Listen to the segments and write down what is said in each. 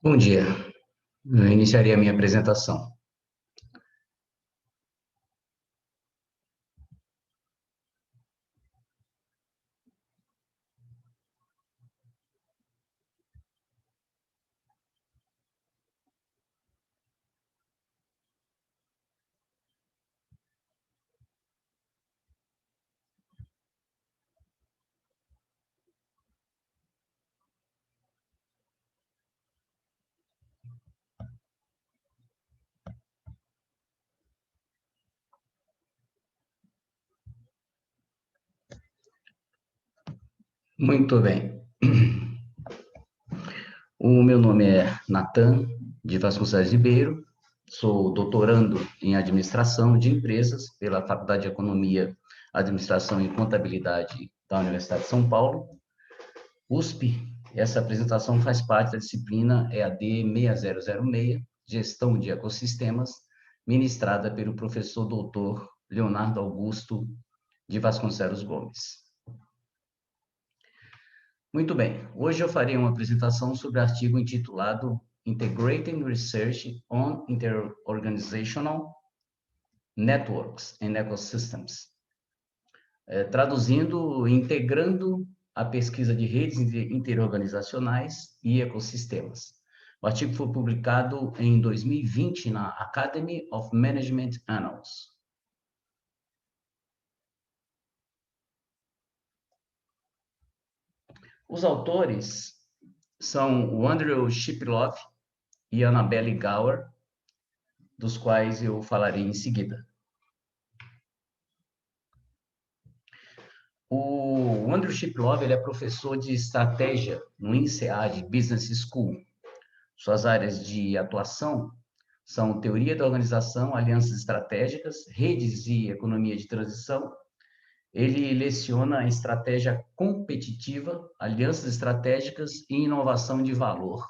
Bom dia. Eu iniciarei a minha apresentação. Muito bem. O meu nome é Natan de Vasconcelos Ribeiro, sou doutorando em Administração de Empresas pela Faculdade de Economia, Administração e Contabilidade da Universidade de São Paulo, USP. Essa apresentação faz parte da disciplina EAD 6006, Gestão de Ecossistemas, ministrada pelo professor doutor Leonardo Augusto de Vasconcelos Gomes. Muito bem, hoje eu farei uma apresentação sobre o artigo intitulado Integrating Research on Interorganizational Networks and Ecosystems. Traduzindo, integrando a pesquisa de redes interorganizacionais e ecossistemas. O artigo foi publicado em 2020 na Academy of Management Annals. Os autores são o Andrew Shiplove e Annabelle Gower, dos quais eu falarei em seguida. O Andrew Shiplove, ele é professor de estratégia no INSEAD Business School. Suas áreas de atuação são teoria da organização, alianças estratégicas, redes e economia de transição. Ele leciona estratégia competitiva, alianças estratégicas e inovação de valor,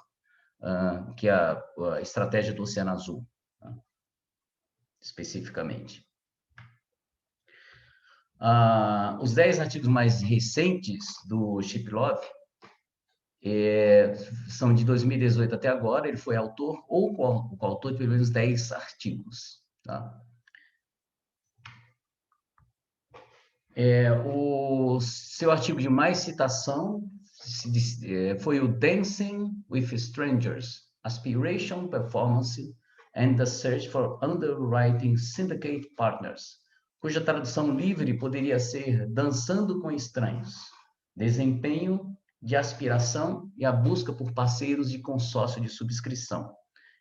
que é a estratégia do Oceano Azul, especificamente. Os 10 artigos mais recentes do Shiplove são de 2018 até agora. Ele foi autor ou coautor de pelo menos 10 artigos. Tá? O seu artigo de mais citação foi o Dancing with Strangers, Aspiration, Performance and the Search for Underwriting Syndicate Partners, cuja tradução livre poderia ser Dançando com Estranhos, Desempenho de Aspiração e a Busca por Parceiros de Consórcio de Subscrição.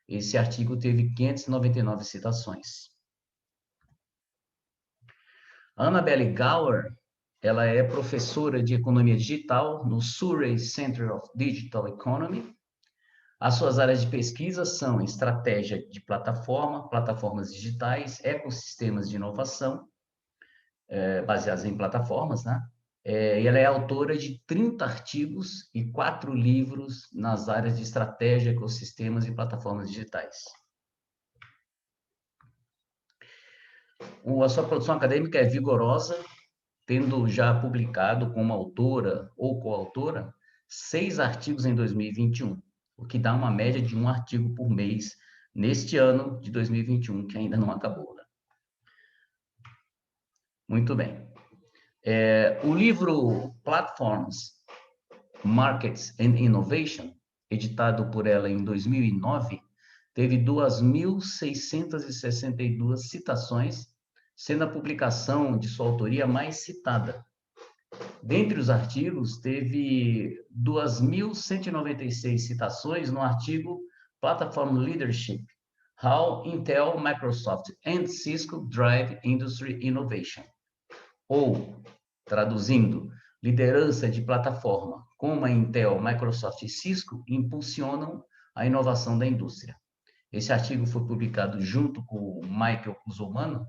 Esse artigo teve 599 citações. Annabelle Gower, ela é professora de Economia Digital no Surrey Center of Digital Economy. As suas áreas de pesquisa são estratégia de plataforma, plataformas digitais, ecossistemas de inovação, baseados em plataformas, né? E ela é autora de 30 artigos e 4 livros nas áreas de estratégia, ecossistemas e plataformas digitais. A sua produção acadêmica é vigorosa, tendo já publicado como autora ou coautora 6 artigos em 2021, o que dá uma média de 1 artigo por mês neste ano de 2021, que ainda não acabou. Né? Muito bem. O livro Platforms, Markets and Innovation, editado por ela em 2009, teve 2.662 citações, sendo a publicação de sua autoria mais citada. Dentre os artigos, teve 2.196 citações no artigo Platform Leadership, How Intel, Microsoft and Cisco Drive Industry Innovation. Ou, traduzindo, liderança de plataforma, como a Intel, Microsoft e Cisco impulsionam a inovação da indústria. Esse artigo foi publicado junto com o Michael Kuzelman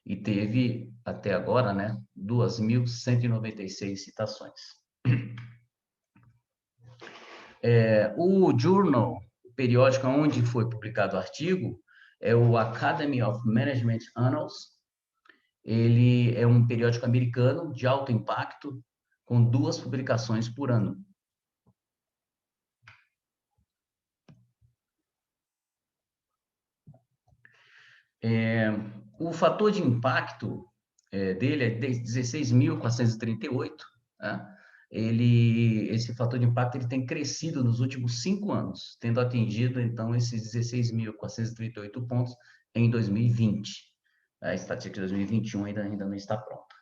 e teve, até agora, né, 2.196 citações. O journal, o periódico onde foi publicado o artigo, é o Academy of Management Annals. Ele é um periódico americano de alto impacto, com 2 publicações por ano. O fator de impacto dele é 16.438, né? Esse fator de impacto ele tem crescido nos últimos 5 anos, tendo atingido, então, esses 16.438 pontos em 2020. A estatística de 2021 ainda não está pronta.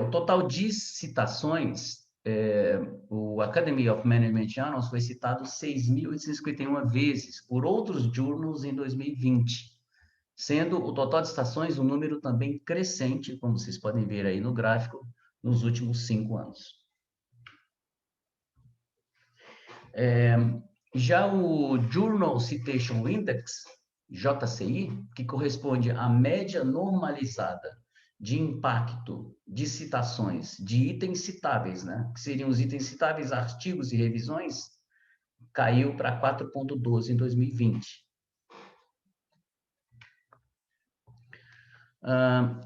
O total de citações, o Academy of Management Journals foi citado 6.851 vezes por outros journals em 2020, sendo o total de citações um número também crescente, como vocês podem ver aí no gráfico, nos últimos 5 anos. Já o Journal Citation Index, JCI, que corresponde à média normalizada de impacto de citações de itens citáveis, né? Que seriam os itens citáveis, artigos e revisões, caiu para 4,12 em 2020.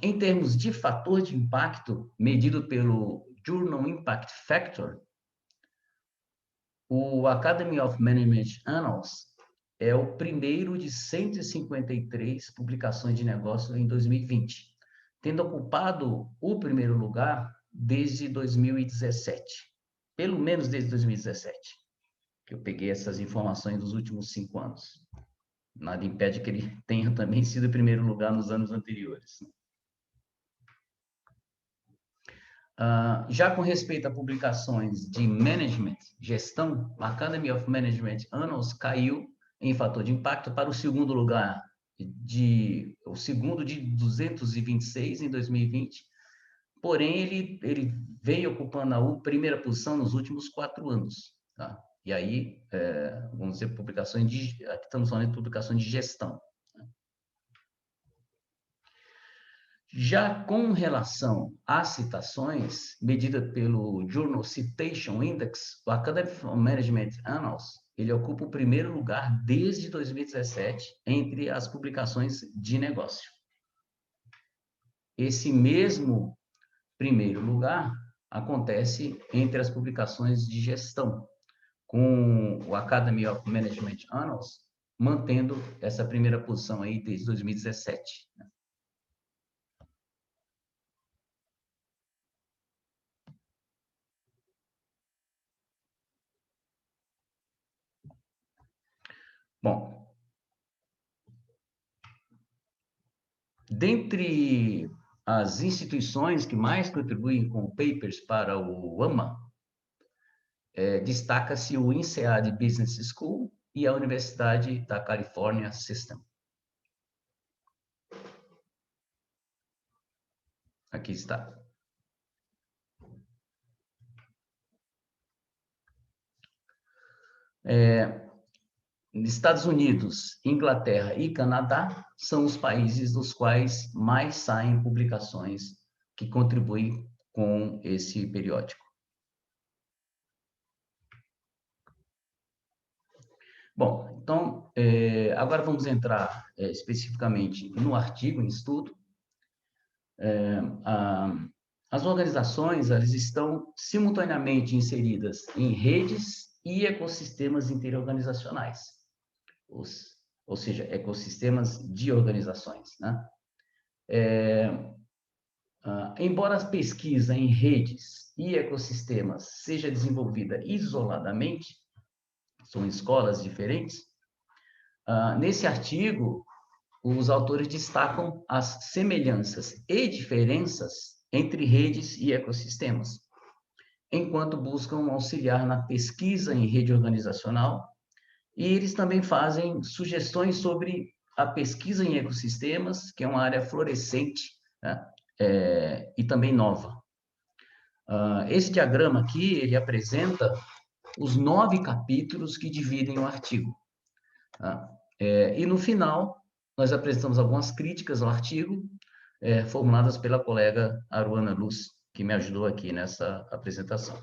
Em termos de fator de impacto, medido pelo Journal Impact Factor, o Academy of Management Annals é o primeiro de 153 publicações de negócio em 2020, tendo ocupado o primeiro lugar desde 2017, pelo menos desde 2017, que eu peguei essas informações dos últimos 5 anos. Nada impede que ele tenha também sido o primeiro lugar nos anos anteriores. Já com respeito a publicações de management, gestão, a Academy of Management Annals caiu em fator de impacto para o segundo lugar, de 226 em 2020, porém ele veio ocupando a primeira posição nos últimos 4 anos. Tá? E aí, vamos dizer, aqui estamos falando de publicações de gestão. Já com relação às citações, medida pelo Journal Citation Index, o Academy of Management Annals, ele ocupa o primeiro lugar desde 2017 entre as publicações de negócio. Esse mesmo primeiro lugar acontece entre as publicações de gestão, com o Academy of Management Annals mantendo essa primeira posição aí desde 2017. Bom, dentre as instituições que mais contribuem com papers para o AMA, destaca-se o INSEAD Business School e a Universidade da California System. Aqui está. Estados Unidos, Inglaterra e Canadá são os países dos quais mais saem publicações que contribuem com esse periódico. Bom, então, agora vamos entrar especificamente no artigo em estudo. As organizações, elas estão simultaneamente inseridas em redes e ecossistemas interorganizacionais, ou seja, ecossistemas de organizações, né? Embora a pesquisa em redes e ecossistemas seja desenvolvida isoladamente, são escolas diferentes, nesse artigo, os autores destacam as semelhanças e diferenças entre redes e ecossistemas, enquanto buscam auxiliar na pesquisa em rede organizacional, e eles também fazem sugestões sobre a pesquisa em ecossistemas, que é uma área florescente, né? E também nova. Esse diagrama aqui, ele apresenta os 9 capítulos que dividem o artigo. Tá? E no final, nós apresentamos algumas críticas ao artigo, formuladas pela colega Aruana Luz, que me ajudou aqui nessa apresentação.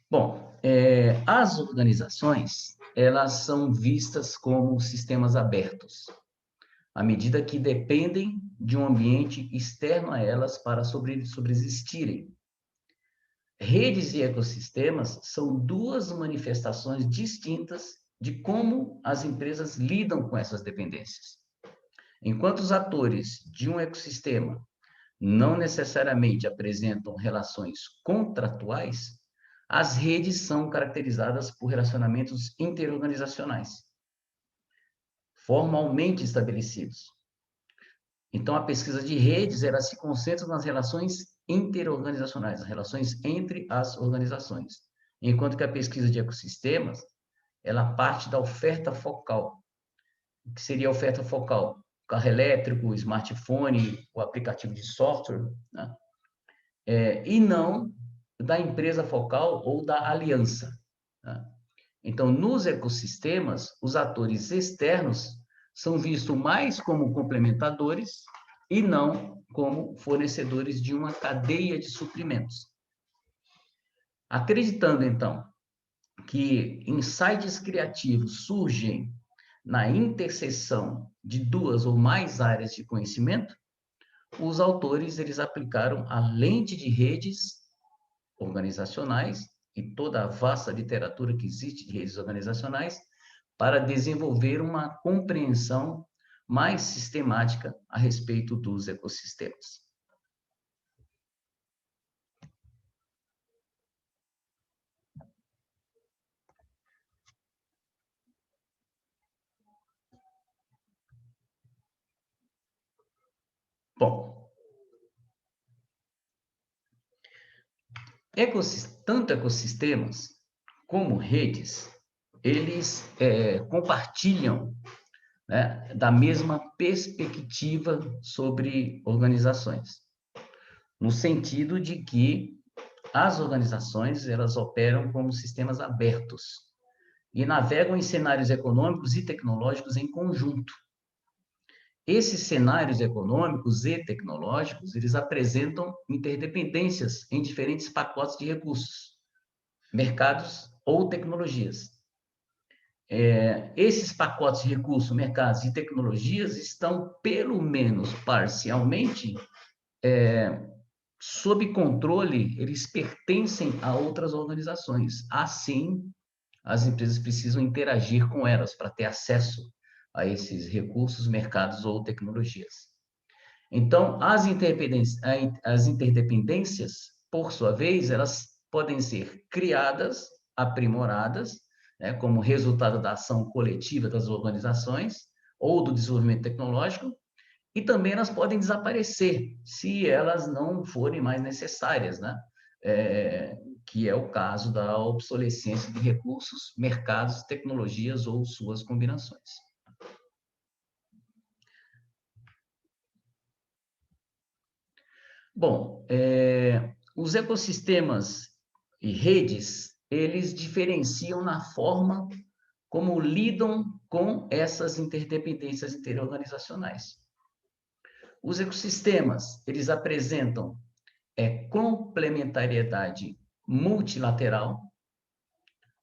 Bom, as organizações, elas são vistas como sistemas abertos, à medida que dependem de um ambiente externo a elas para sobreexistirem. redes e ecossistemas são duas manifestações distintas de como as empresas lidam com essas dependências. Enquanto os atores de um ecossistema não necessariamente apresentam relações contratuais, as redes são caracterizadas por relacionamentos interorganizacionais, formalmente estabelecidos. Então, a pesquisa de redes, ela se concentra nas relações interorganizacionais, as relações entre as organizações. Enquanto que a pesquisa de ecossistemas, ela parte da oferta focal. O que seria a oferta focal? Carro elétrico, smartphone, o aplicativo de software, né? E não da empresa focal ou da aliança, né? Então, nos ecossistemas, os atores externos são vistos mais como complementadores e não como fornecedores de uma cadeia de suprimentos. Acreditando, então, que insights criativos surgem na interseção de duas ou mais áreas de conhecimento, os autores eles aplicaram a lente de redes organizacionais e toda a vasta literatura que existe de redes organizacionais para desenvolver uma compreensão mais sistemática a respeito dos ecossistemas. Bom, tanto ecossistemas como redes, eles compartilham, né, da mesma perspectiva sobre organizações, no sentido de que as organizações elas operam como sistemas abertos e navegam em cenários econômicos e tecnológicos em conjunto. Esses cenários econômicos e tecnológicos, eles apresentam interdependências em diferentes pacotes de recursos, mercados ou tecnologias. Esses pacotes de recursos, mercados e tecnologias estão, pelo menos parcialmente, sob controle, eles pertencem a outras organizações. Assim, as empresas precisam interagir com elas para ter acesso a esses recursos, mercados ou tecnologias. Então, as interdependências, por sua vez, elas podem ser criadas, aprimoradas, né, como resultado da ação coletiva das organizações ou do desenvolvimento tecnológico, e também elas podem desaparecer se elas não forem mais necessárias, né? Que é o caso da obsolescência de recursos, mercados, tecnologias ou suas combinações. Bom, os ecossistemas e redes, eles diferenciam na forma como lidam com essas interdependências interorganizacionais. Os ecossistemas, eles apresentam complementariedade multilateral,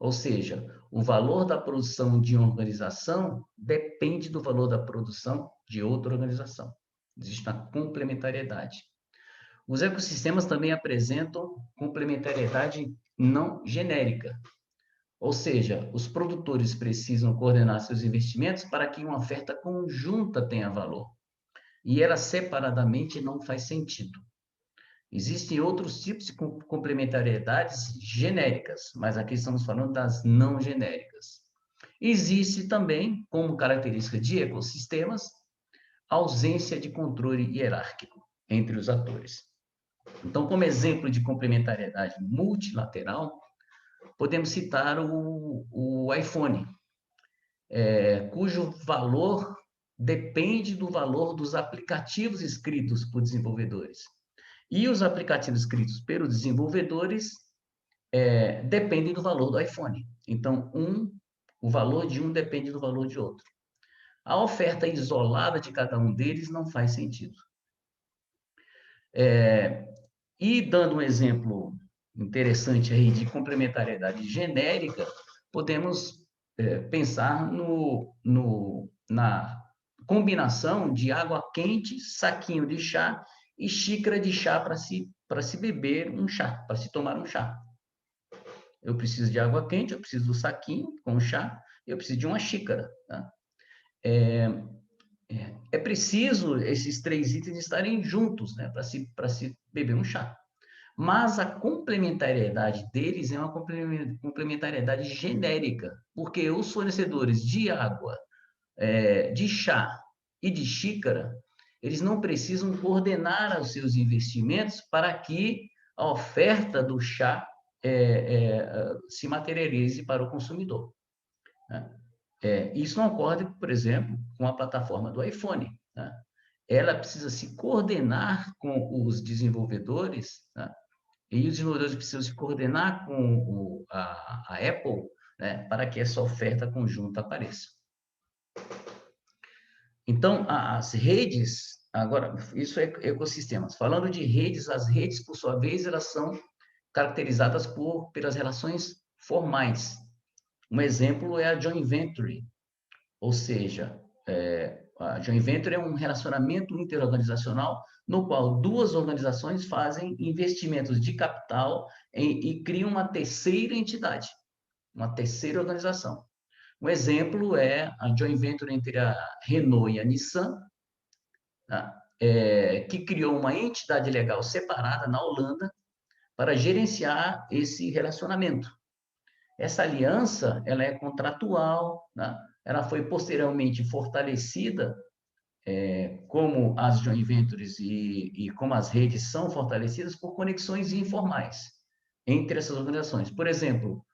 ou seja, o valor da produção de uma organização depende do valor da produção de outra organização. Existe uma complementariedade. Os ecossistemas também apresentam complementariedade não genérica, ou seja, os produtores precisam coordenar seus investimentos para que uma oferta conjunta tenha valor. E ela separadamente não faz sentido. Existem outros tipos de complementariedades genéricas, mas aqui estamos falando das não genéricas. Existe também, como característica de ecossistemas, ausência de controle hierárquico entre os atores. Então, como exemplo de complementariedade multilateral, podemos citar o iPhone, cujo valor depende do valor dos aplicativos escritos por desenvolvedores. E os aplicativos escritos pelos desenvolvedores dependem do valor do iPhone. Então, o valor de um depende do valor de outro. A oferta isolada de cada um deles não faz sentido. E dando um exemplo interessante aí de complementariedade genérica, podemos pensar na combinação de água quente, saquinho de chá e xícara de chá para se beber um chá, para se tomar um chá. Eu preciso de água quente, eu preciso do saquinho com chá, eu preciso de uma xícara. Tá? É preciso esses três itens estarem juntos, né, para se beber um chá. Mas a complementariedade deles é uma complementariedade genérica, porque os fornecedores de água, de chá e de xícara, eles não precisam coordenar os seus investimentos para que a oferta do chá se materialize para o consumidor. Né? Isso não ocorre, por exemplo, com a plataforma do iPhone. Né? Ela precisa se coordenar com os desenvolvedores, né? E os desenvolvedores precisam se coordenar com a Apple, né? Para que essa oferta conjunta apareça. Então, as redes, agora, isso é ecossistemas. Falando de redes, as redes, por sua vez, elas são caracterizadas pelas relações formais. Um exemplo é a joint venture, ou seja, a joint venture é um relacionamento interorganizacional no qual duas organizações fazem investimentos de capital e criam uma terceira entidade, uma terceira organização. Um exemplo é a joint venture entre a Renault e a Nissan, tá? Que criou uma entidade legal separada na Holanda para gerenciar esse relacionamento. Essa aliança, ela é contratual, né? Ela foi posteriormente fortalecida, como as joint ventures e como as redes são fortalecidas por conexões informais entre essas organizações. Por exemplo,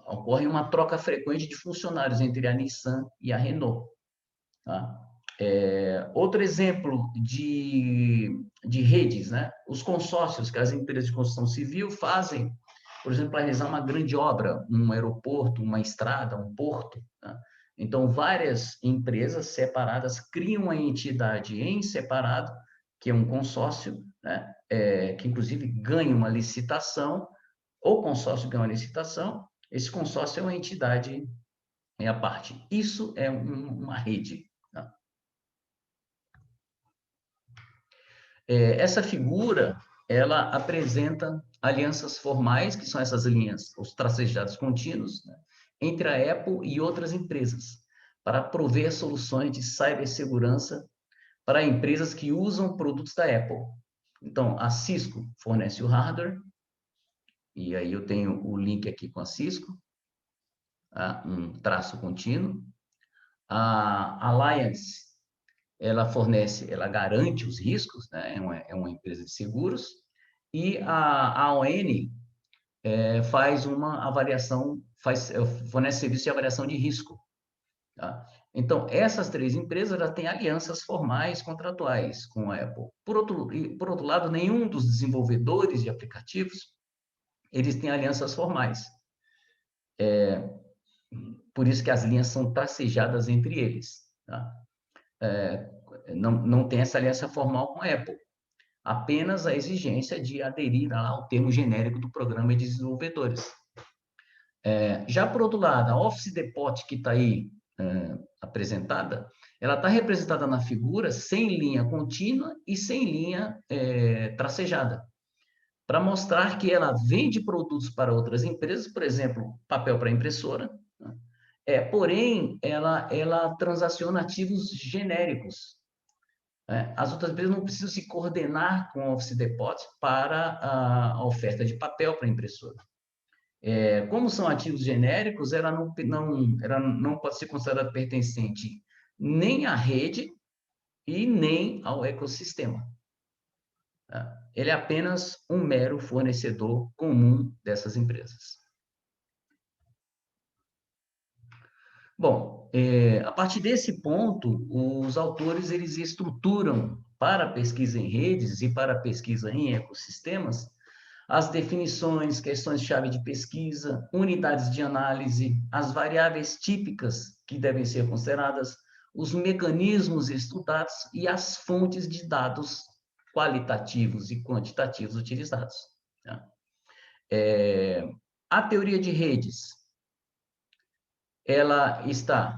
ocorre uma troca frequente de funcionários entre a Nissan e a Renault. Tá? Outro exemplo de redes, né? Os consórcios que as empresas de construção civil fazem, por exemplo, para realizar uma grande obra, um aeroporto, uma estrada, um porto. Tá? Então, várias empresas separadas criam uma entidade em separado, que é um consórcio, né? Que inclusive ganha uma licitação, ou consórcio ganha uma licitação, esse consórcio é uma entidade à parte. Isso é uma rede. Tá? Essa figura, ela apresenta alianças formais, que são essas linhas, os tracejados contínuos, né, entre a Apple e outras empresas, para prover soluções de cibersegurança para empresas que usam produtos da Apple. Então, a Cisco fornece o hardware, e aí eu tenho o link aqui com a Cisco, tá? Um traço contínuo. A Alliance, ela garante os riscos, né? É uma empresa de seguros, e a AON faz uma avaliação, fornece serviço de avaliação de risco. Tá? Então, essas três empresas já têm alianças formais contratuais com a Apple. Por outro lado, nenhum dos desenvolvedores de aplicativos, eles têm alianças formais. Por isso que as linhas são tracejadas entre eles. Tá? Não tem essa aliança formal com a Apple. Apenas a exigência de aderir ao termo genérico do programa de desenvolvedores. Já por outro lado, a Office Depot, que está aí apresentada, ela está representada na figura sem linha contínua e sem linha tracejada, para mostrar que ela vende produtos para outras empresas, por exemplo, papel para impressora, né? Porém, ela transaciona ativos genéricos. As outras empresas não precisam se coordenar com a Office Depot para a oferta de papel para impressora. Como são ativos genéricos, ela não pode ser considerada pertencente nem à rede e nem ao ecossistema. Tá? Ele é apenas um mero fornecedor comum dessas empresas. Bom, a partir desse ponto, os autores eles estruturam para a pesquisa em redes e para a pesquisa em ecossistemas as definições, questões-chave de pesquisa, unidades de análise, as variáveis típicas que devem ser consideradas, os mecanismos estudados e as fontes de dados qualitativos e quantitativos utilizados. Tá? A teoria de redes, ela está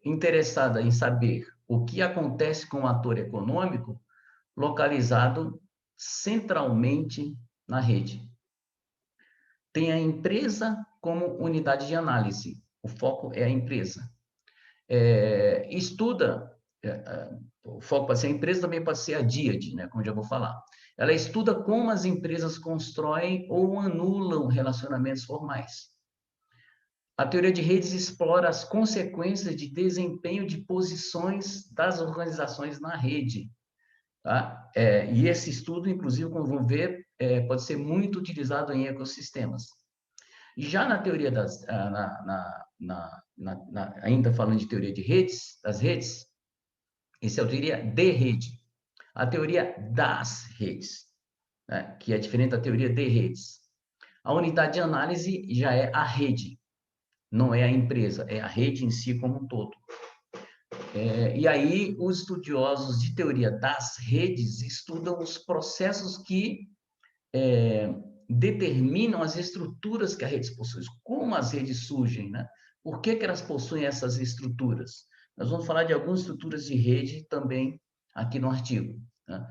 interessada em saber o que acontece com o ator econômico localizado centralmente na rede. Tem a empresa como unidade de análise. O foco é a empresa. O foco pode ser a empresa, também pode ser a DIAD, né, como já vou falar. Ela estuda como as empresas constroem ou anulam relacionamentos formais. A teoria de redes explora as consequências de desempenho de posições das organizações na rede. Tá? E esse estudo, inclusive, como vão ver, pode ser muito utilizado em ecossistemas. Já na teoria ainda falando de teoria de redes, das redes, essa é a teoria de rede. A teoria das redes, né, que é diferente da teoria de redes. A unidade de análise já é a rede, não é a empresa, é a rede em si como um todo. E aí, os estudiosos de teoria das redes estudam os processos que determinam as estruturas que a rede possui, como as redes surgem, né? Por que elas possuem essas estruturas? Nós vamos falar de algumas estruturas de rede também aqui no artigo. Né?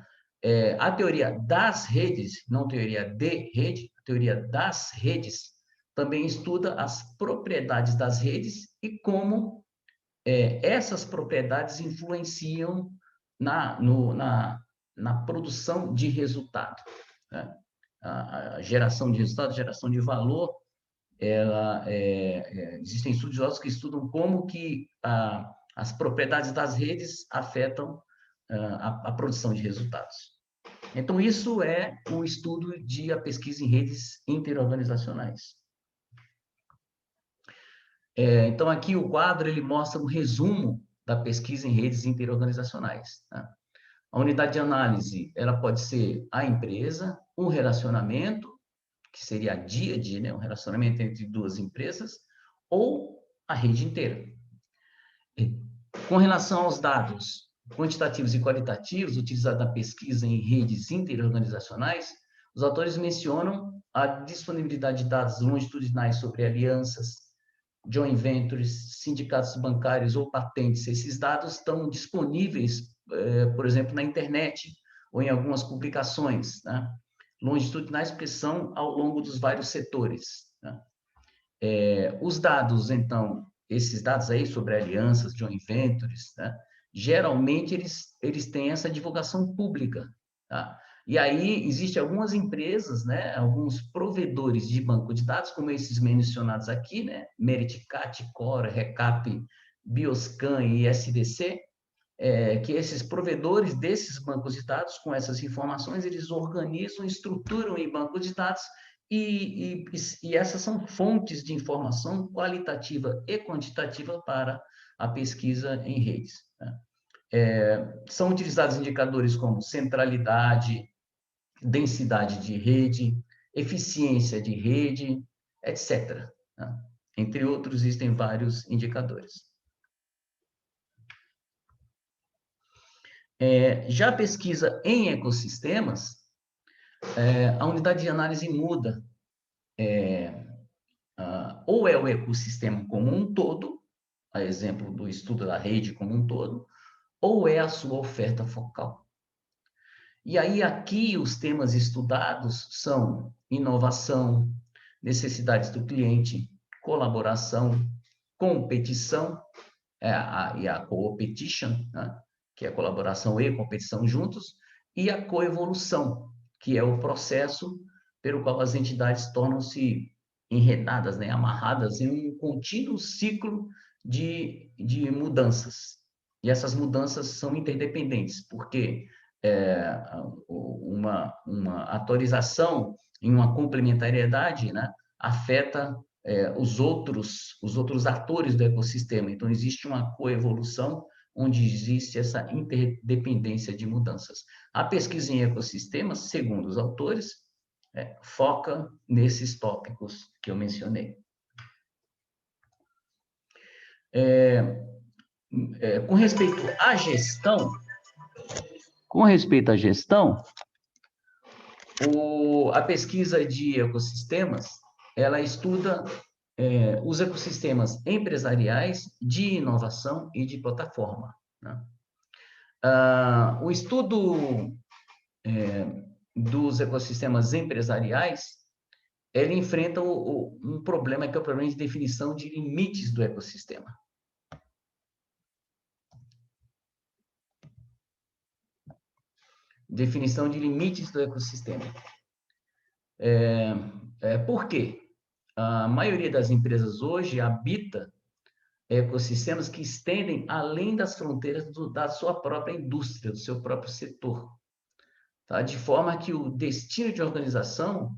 A teoria das redes, não teoria de rede, a teoria das redes também estuda as propriedades das redes e como essas propriedades influenciam na produção de resultado. Né? A geração de resultado, a geração de valor, existem estudiosos que estudam como que as propriedades das redes afetam a produção de resultados. Então, isso é o estudo de a pesquisa em redes interorganizacionais. Então, aqui o quadro ele mostra um resumo da pesquisa em redes interorganizacionais. Tá? A unidade de análise ela pode ser a empresa, um relacionamento, que seria a DIAD, né, um relacionamento entre duas empresas, ou a rede inteira. Com relação aos dados quantitativos e qualitativos utilizados na pesquisa em redes interorganizacionais, os autores mencionam a disponibilidade de dados longitudinais sobre alianças, joint ventures, sindicatos bancários ou patentes. Esses dados estão disponíveis, por exemplo, na internet ou em algumas publicações, né? Longitudinais porque são ao longo dos vários setores. Né? Os dados, então, esses dados aí sobre alianças, joint ventures, né? Geralmente eles têm essa divulgação pública. Tá? E aí existem algumas empresas, né? Alguns provedores de banco de dados, como esses mencionados aqui, né? Meritcat, Core, Recap, Bioscan e SDC, que esses provedores desses bancos de dados, com essas informações, eles organizam, estruturam em bancos de dados e essas são fontes de informação qualitativa e quantitativa para a pesquisa em redes. Né? São utilizados indicadores como centralidade, densidade de rede, eficiência de rede, etc. Né? Entre outros, existem vários indicadores. Já a pesquisa em ecossistemas, a unidade de análise muda. Ou é o ecossistema como um todo, a exemplo do estudo da rede como um todo, ou é a sua oferta focal. E aí, aqui, os temas estudados são inovação, necessidades do cliente, colaboração, competição, e a co-opetition, né? Que é colaboração e competição juntos, e a coevolução, que é o processo pelo qual as entidades tornam-se enredadas, né? Amarradas em um contínuo ciclo de mudanças. E essas mudanças são interdependentes, porque uma atualização em uma complementariedade, né, afeta os outros atores do ecossistema. Então, existe uma coevolução onde existe essa interdependência de mudanças. A pesquisa em ecossistemas, segundo os autores, foca nesses tópicos que eu mencionei. Com respeito à gestão, a pesquisa de ecossistemas, ela estuda os ecossistemas empresariais, de inovação e de plataforma. Né? O estudo dos ecossistemas empresariais, ele enfrenta um problema que é o problema de definição de limites do ecossistema. Definição de limites do ecossistema. Por quê? A maioria das empresas hoje habita ecossistemas que estendem além das fronteiras da sua própria indústria, do seu próprio setor. Tá? De forma que o destino de organização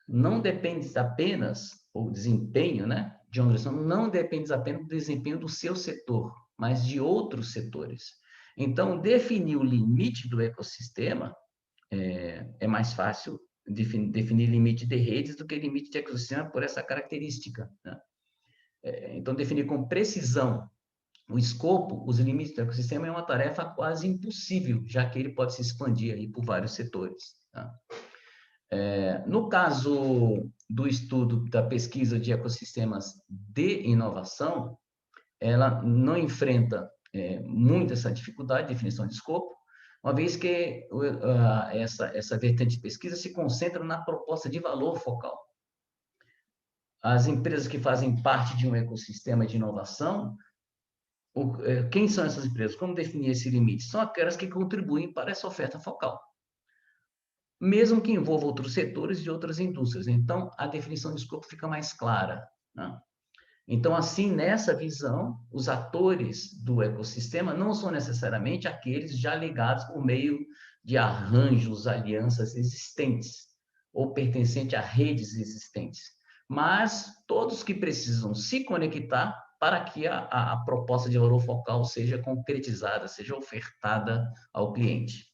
não depende apenas, o desempenho, né, de uma organização não depende apenas do desempenho do seu setor, mas de outros setores. Então, definir o limite do ecossistema é mais fácil definir limite de redes do que limite de ecossistema por essa característica, né? Então, definir com precisão o escopo, os limites do ecossistema é uma tarefa quase impossível, já que ele pode se expandir aí por vários setores. Tá? No caso do estudo da pesquisa de ecossistemas de inovação, ela não enfrenta muito essa dificuldade de definição de escopo, uma vez que essa vertente de pesquisa se concentra na proposta de valor focal. As empresas que fazem parte de um ecossistema de inovação, quem são essas empresas? Como definir esse limite? São aquelas que contribuem para essa oferta focal, mesmo que envolva outros setores e outras indústrias. Então, a definição de escopo fica mais clara, né? Então, assim, nessa visão, os atores do ecossistema não são necessariamente aqueles já ligados por meio de arranjos, alianças existentes, ou pertencentes a redes existentes, mas todos que precisam se conectar para que a proposta de valor focal seja concretizada, seja ofertada ao cliente.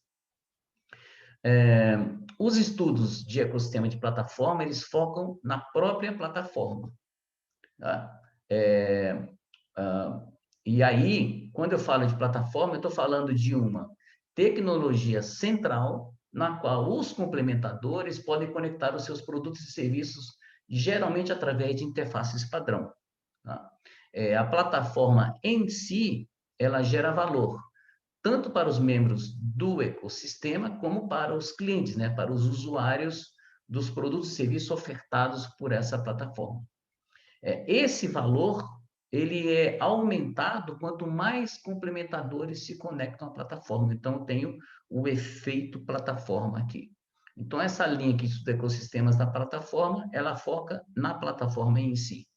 Os estudos de ecossistema de plataforma, eles focam na própria plataforma. Tá? E aí, quando eu falo de plataforma, eu estou falando de uma tecnologia central na qual os complementadores podem conectar os seus produtos e serviços, geralmente através de interfaces padrão. Tá? A plataforma em si, ela gera valor, tanto para os membros do ecossistema, como para os clientes, né? Para os usuários dos produtos e serviços ofertados por essa plataforma. Esse valor, ele é aumentado quanto mais complementadores se conectam à plataforma. Então, eu tenho o efeito plataforma aqui. Então, essa linha que estuda ecossistemas da plataforma, ela foca na plataforma em si.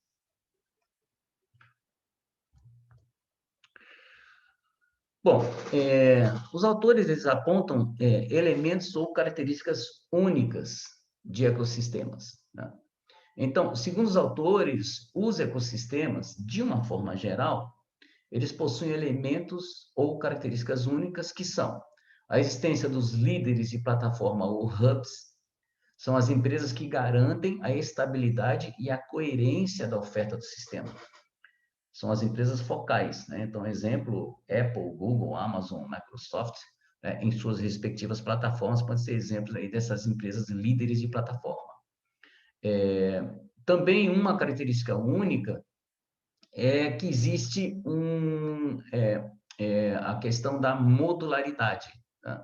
Bom, os autores eles apontam elementos ou características únicas de ecossistemas, né? Então, segundo os autores, os ecossistemas, de uma forma geral, eles possuem elementos ou características únicas que são a existência dos líderes de plataforma ou hubs, são as empresas que garantem a estabilidade e a coerência da oferta do sistema. São as empresas focais, né? Então, exemplo, Apple, Google, Amazon, Microsoft, né, em suas respectivas plataformas, podem ser exemplos aí dessas empresas líderes de plataforma. Também uma característica única é que existe a questão da modularidade. Tá?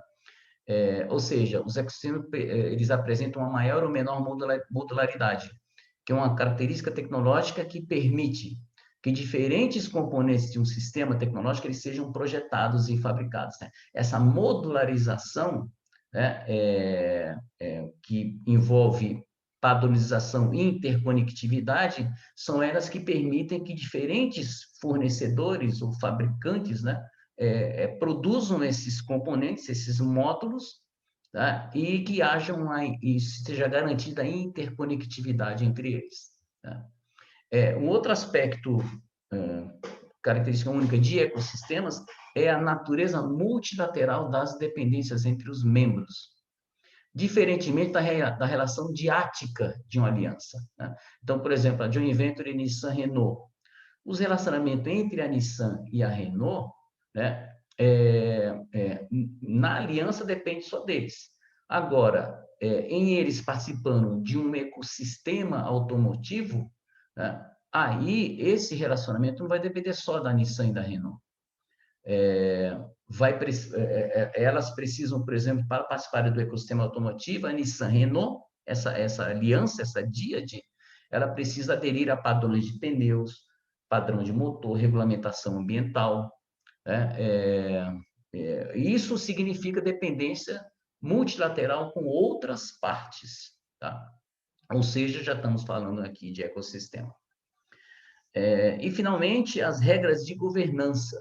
Ou seja, os ecossistemas eles apresentam uma maior ou menor modularidade, que é uma característica tecnológica que permite que diferentes componentes de um sistema tecnológico eles sejam projetados e fabricados, né? Essa modularização, né, que envolve padronização e interconectividade, são elas que permitem que diferentes fornecedores ou fabricantes, né, produzam esses componentes, esses módulos, tá? E que e seja garantida a interconectividade entre eles. Tá? Um outro aspecto, característica única de ecossistemas, é a natureza multilateral das dependências entre os membros, diferentemente da relação diática de uma aliança, né? Então, por exemplo, a joint venture Nissan-Renault. Os relacionamentos entre a Nissan e a Renault, né, na aliança depende só deles. Agora, em eles participando de um ecossistema automotivo, né, aí esse relacionamento não vai depender só da Nissan e da Renault. elas precisam, por exemplo, para participar do ecossistema automotivo, a Nissan Renault, essa aliança, essa díade, ela precisa aderir a padrões de pneus, padrão de motor, regulamentação ambiental, né? Isso significa dependência multilateral com outras partes, tá? Ou seja, já estamos falando aqui de ecossistema. E, finalmente, as regras de governança,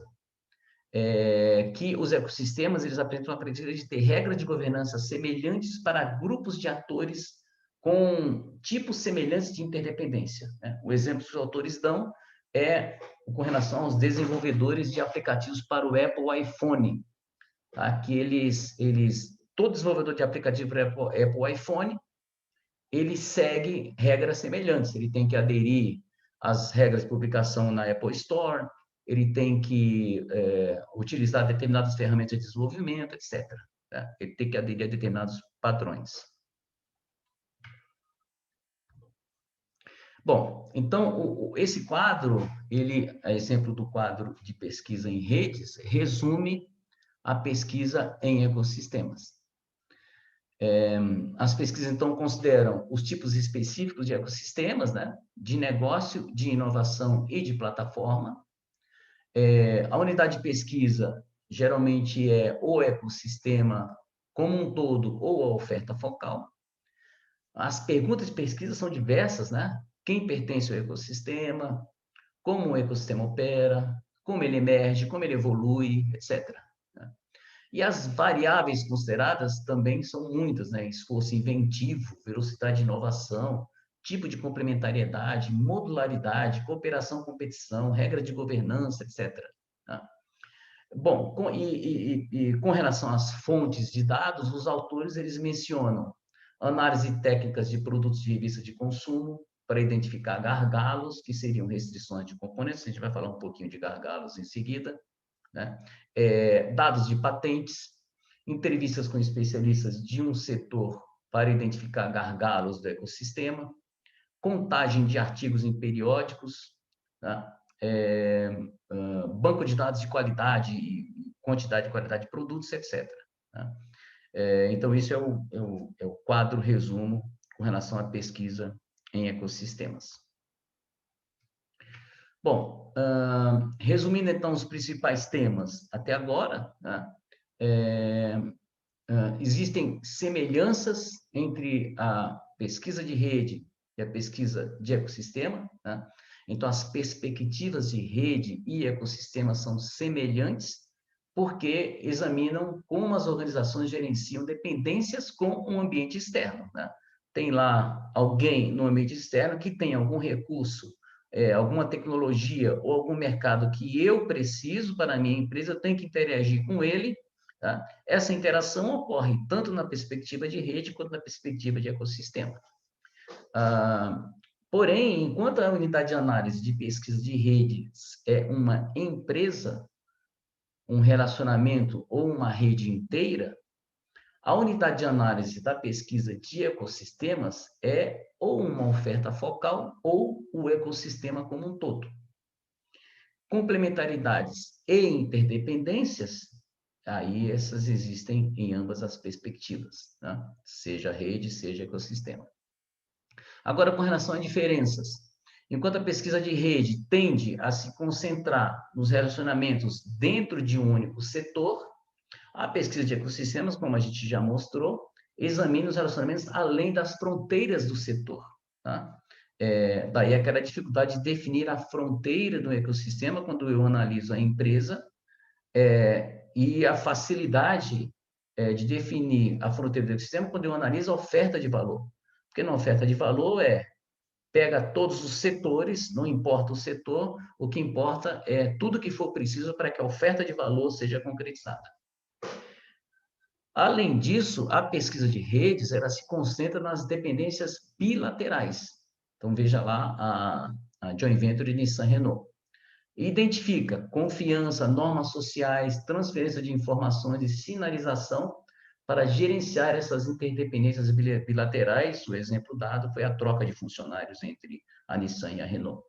que os ecossistemas eles apresentam a característica de ter regras de governança semelhantes para grupos de atores com tipos semelhantes de interdependência, né? O exemplo que os autores dão é com relação aos desenvolvedores de aplicativos para o Apple iPhone, tá? Que todo desenvolvedor de aplicativo para o Apple iPhone, ele segue regras semelhantes, ele tem que aderir às regras de publicação na Apple Store, ele tem que utilizar determinadas ferramentas de desenvolvimento, etc. Tá? Ele tem que aderir a determinados padrões. Bom, então, esse quadro, ele, a exemplo do quadro de pesquisa em redes, resume a pesquisa em ecossistemas. As pesquisas, então, consideram os tipos específicos de ecossistemas, né? De negócio, de inovação e de plataforma. A unidade de pesquisa, geralmente, é o ecossistema como um todo ou a oferta focal. As perguntas de pesquisa são diversas, né? Quem pertence ao ecossistema, como o ecossistema opera, como ele emerge, como ele evolui, etc. E as variáveis consideradas também são muitas, né? Esforço inventivo, velocidade de inovação, tipo de complementariedade, modularidade, cooperação, competição, regra de governança, etc. Tá? Bom, com relação às fontes de dados, os autores eles mencionam análise técnicas de produtos de revista de consumo para identificar gargalos, que seriam restrições de componentes, a gente vai falar um pouquinho de gargalos em seguida, né? Dados de patentes, entrevistas com especialistas de um setor para identificar gargalos do ecossistema, contagem de artigos em periódicos, tá? Banco de dados de qualidade, quantidade e qualidade de produtos, etc. Tá? Então, isso é o quadro resumo com relação à pesquisa em ecossistemas. Bom, resumindo então os principais temas até agora, né? Existem semelhanças entre a pesquisa de rede e a pesquisa de ecossistema, né? Então, as perspectivas de rede e ecossistema são semelhantes porque examinam como as organizações gerenciam dependências com o ambiente externo, né? Tem lá alguém no ambiente externo que tem algum recurso, alguma tecnologia ou algum mercado que eu preciso para a minha empresa, eu tenho que interagir com ele, tá? Essa interação ocorre tanto na perspectiva de rede quanto na perspectiva de ecossistema. Porém, enquanto a unidade de análise de pesquisa de redes é uma empresa, um relacionamento ou uma rede inteira, a unidade de análise da pesquisa de ecossistemas é ou uma oferta focal ou o ecossistema como um todo. Complementaridades e interdependências, aí essas existem em ambas as perspectivas, né? Seja rede, seja ecossistema. Agora, com relação a diferenças, enquanto a pesquisa de rede tende a se concentrar nos relacionamentos dentro de um único setor, a pesquisa de ecossistemas, como a gente já mostrou, examina os relacionamentos além das fronteiras do setor, tá? Daí aquela dificuldade de definir a fronteira do ecossistema quando eu analiso a empresa, e a facilidade de definir a fronteira do ecossistema quando eu analiso a oferta de valor. Porque na oferta de valor pega todos os setores, não importa o setor, o que importa é tudo que for preciso para que a oferta de valor seja concretizada. Além disso, a pesquisa de redes, ela se concentra nas dependências bilaterais. Então, veja lá a joint venture de Nissan Renault. Identifica confiança, normas sociais, transferência de informações e sinalização para gerenciar essas interdependências bilaterais. O exemplo dado foi a troca de funcionários entre a Nissan e a Renault.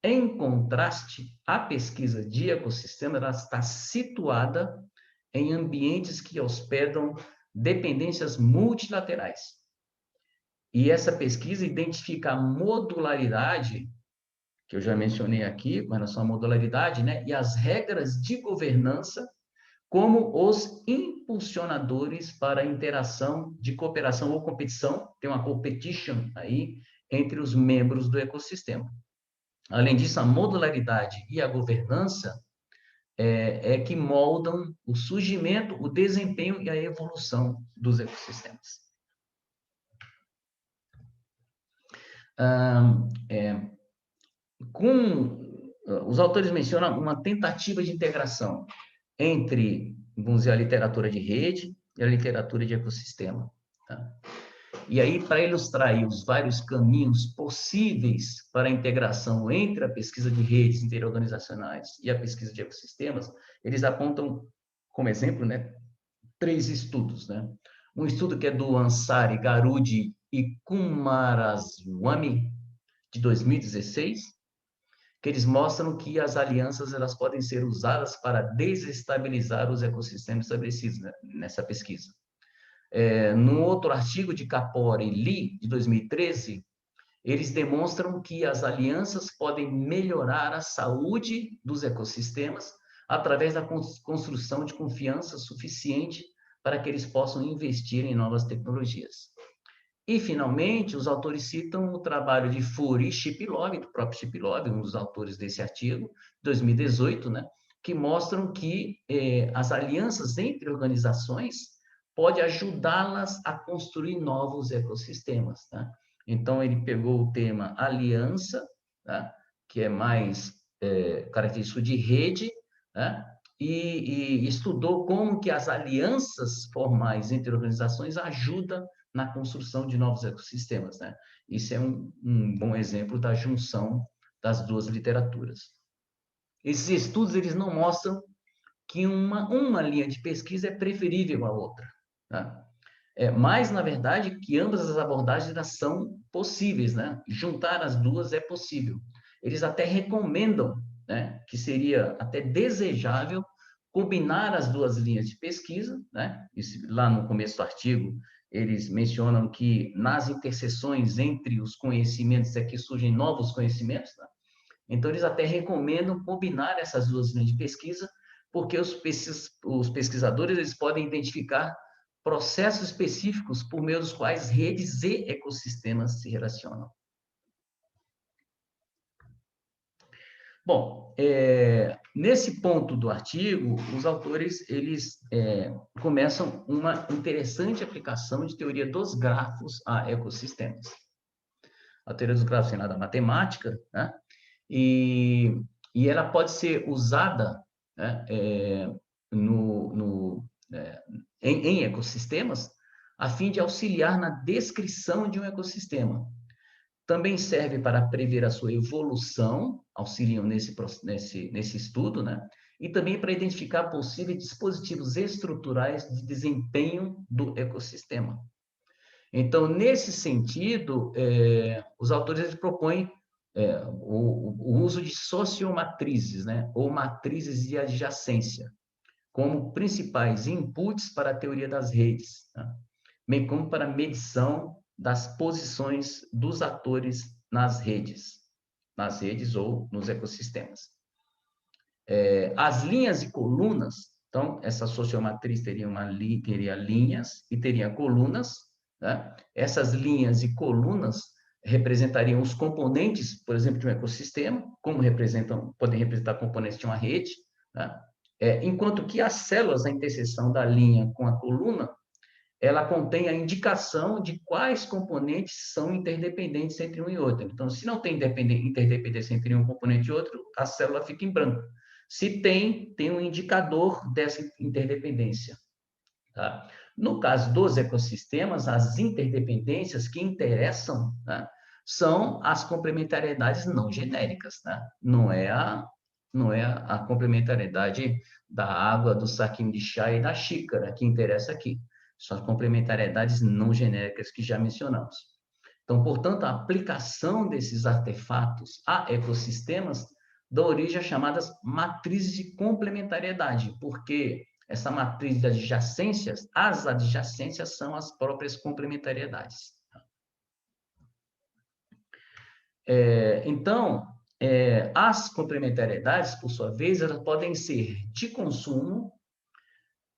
Em contraste, a pesquisa de ecossistema ela está situada em ambientes que hospedam dependências multilaterais. E essa pesquisa identifica a modularidade, que eu já mencionei aqui, com relação à modularidade, né, e as regras de governança como os impulsionadores para a interação de cooperação ou competição, tem uma competition aí entre os membros do ecossistema. Além disso, a modularidade e a governança é que moldam o surgimento, o desempenho e a evolução dos ecossistemas. Os autores mencionam uma tentativa de integração entre, vamos dizer, a literatura de rede e a literatura de ecossistema. Tá? E aí, para ilustrar aí os vários caminhos possíveis para a integração entre a pesquisa de redes interorganizacionais e a pesquisa de ecossistemas, eles apontam como exemplo, né, 3 estudos. Né? Um estudo que é do Ansari, Garudi e Kumaraswamy, de 2016, que eles mostram que as alianças elas podem ser usadas para desestabilizar os ecossistemas estabelecidos, né, nessa pesquisa. No outro artigo de Kapor e Lee, de 2013, eles demonstram que as alianças podem melhorar a saúde dos ecossistemas através da construção de confiança suficiente para que eles possam investir em novas tecnologias. E, finalmente, os autores citam o trabalho de Furi e Shiplov, do próprio Shiplov, um dos autores desse artigo, 2018, né, que mostram que as alianças entre organizações podem ajudá-las a construir novos ecossistemas. Tá? Então, ele pegou o tema aliança, tá? Que é mais característico de rede, tá? E estudou como que as alianças formais entre organizações ajudam na construção de novos ecossistemas, né? Isso é um bom exemplo da junção das duas literaturas. Esses estudos, eles não mostram que uma linha de pesquisa é preferível à outra, tá? Mas, na verdade, que ambas as abordagens são possíveis, né? Juntar as duas é possível. Eles até recomendam, né, que seria até desejável combinar as duas linhas de pesquisa, né? Isso, lá no começo do artigo, eles mencionam que nas interseções entre os conhecimentos é que surgem novos conhecimentos, né? Então, eles até recomendam combinar essas duas linhas de pesquisa, porque os pesquisadores eles podem identificar processos específicos por meio dos quais redes e ecossistemas se relacionam. Bom, nesse ponto do artigo, os autores eles começam uma interessante aplicação de teoria dos grafos a ecossistemas. A teoria dos grafos vem lá da matemática, né? E ela pode ser usada, né, em ecossistemas a fim de auxiliar na descrição de um ecossistema. Também serve para prever a sua evolução, auxiliam nesse estudo, né? E também para identificar possíveis dispositivos estruturais de desempenho do ecossistema. Então, nesse sentido, os autores propõem o uso de sociomatrizes, né? Ou matrizes de adjacência, como principais inputs para a teoria das redes, tá? Bem como para a medição das posições dos atores nas redes ou nos ecossistemas. As linhas e colunas, então, essa sociomatriz teria linhas e teria colunas, né? Essas linhas e colunas representariam os componentes, por exemplo, de um ecossistema, como podem representar componentes de uma rede, né? Enquanto que as células, a interseção da linha com a coluna, ela contém a indicação de quais componentes são interdependentes entre um e outro. Então, se não tem interdependência entre um componente e outro, a célula fica em branco. Se tem um indicador dessa interdependência. Tá? No caso dos ecossistemas, as interdependências que interessam, tá, são as complementariedades não genéricas. Tá? Não é a complementariedade da água, do saquinho de chá e da xícara que interessa aqui. São as complementariedades não genéricas que já mencionamos. Então, portanto, a aplicação desses artefatos a ecossistemas dá origem às chamadas matrizes de complementariedade, porque essa matriz de adjacências, as adjacências são as próprias complementariedades. Então, as complementariedades, por sua vez, elas podem ser de consumo.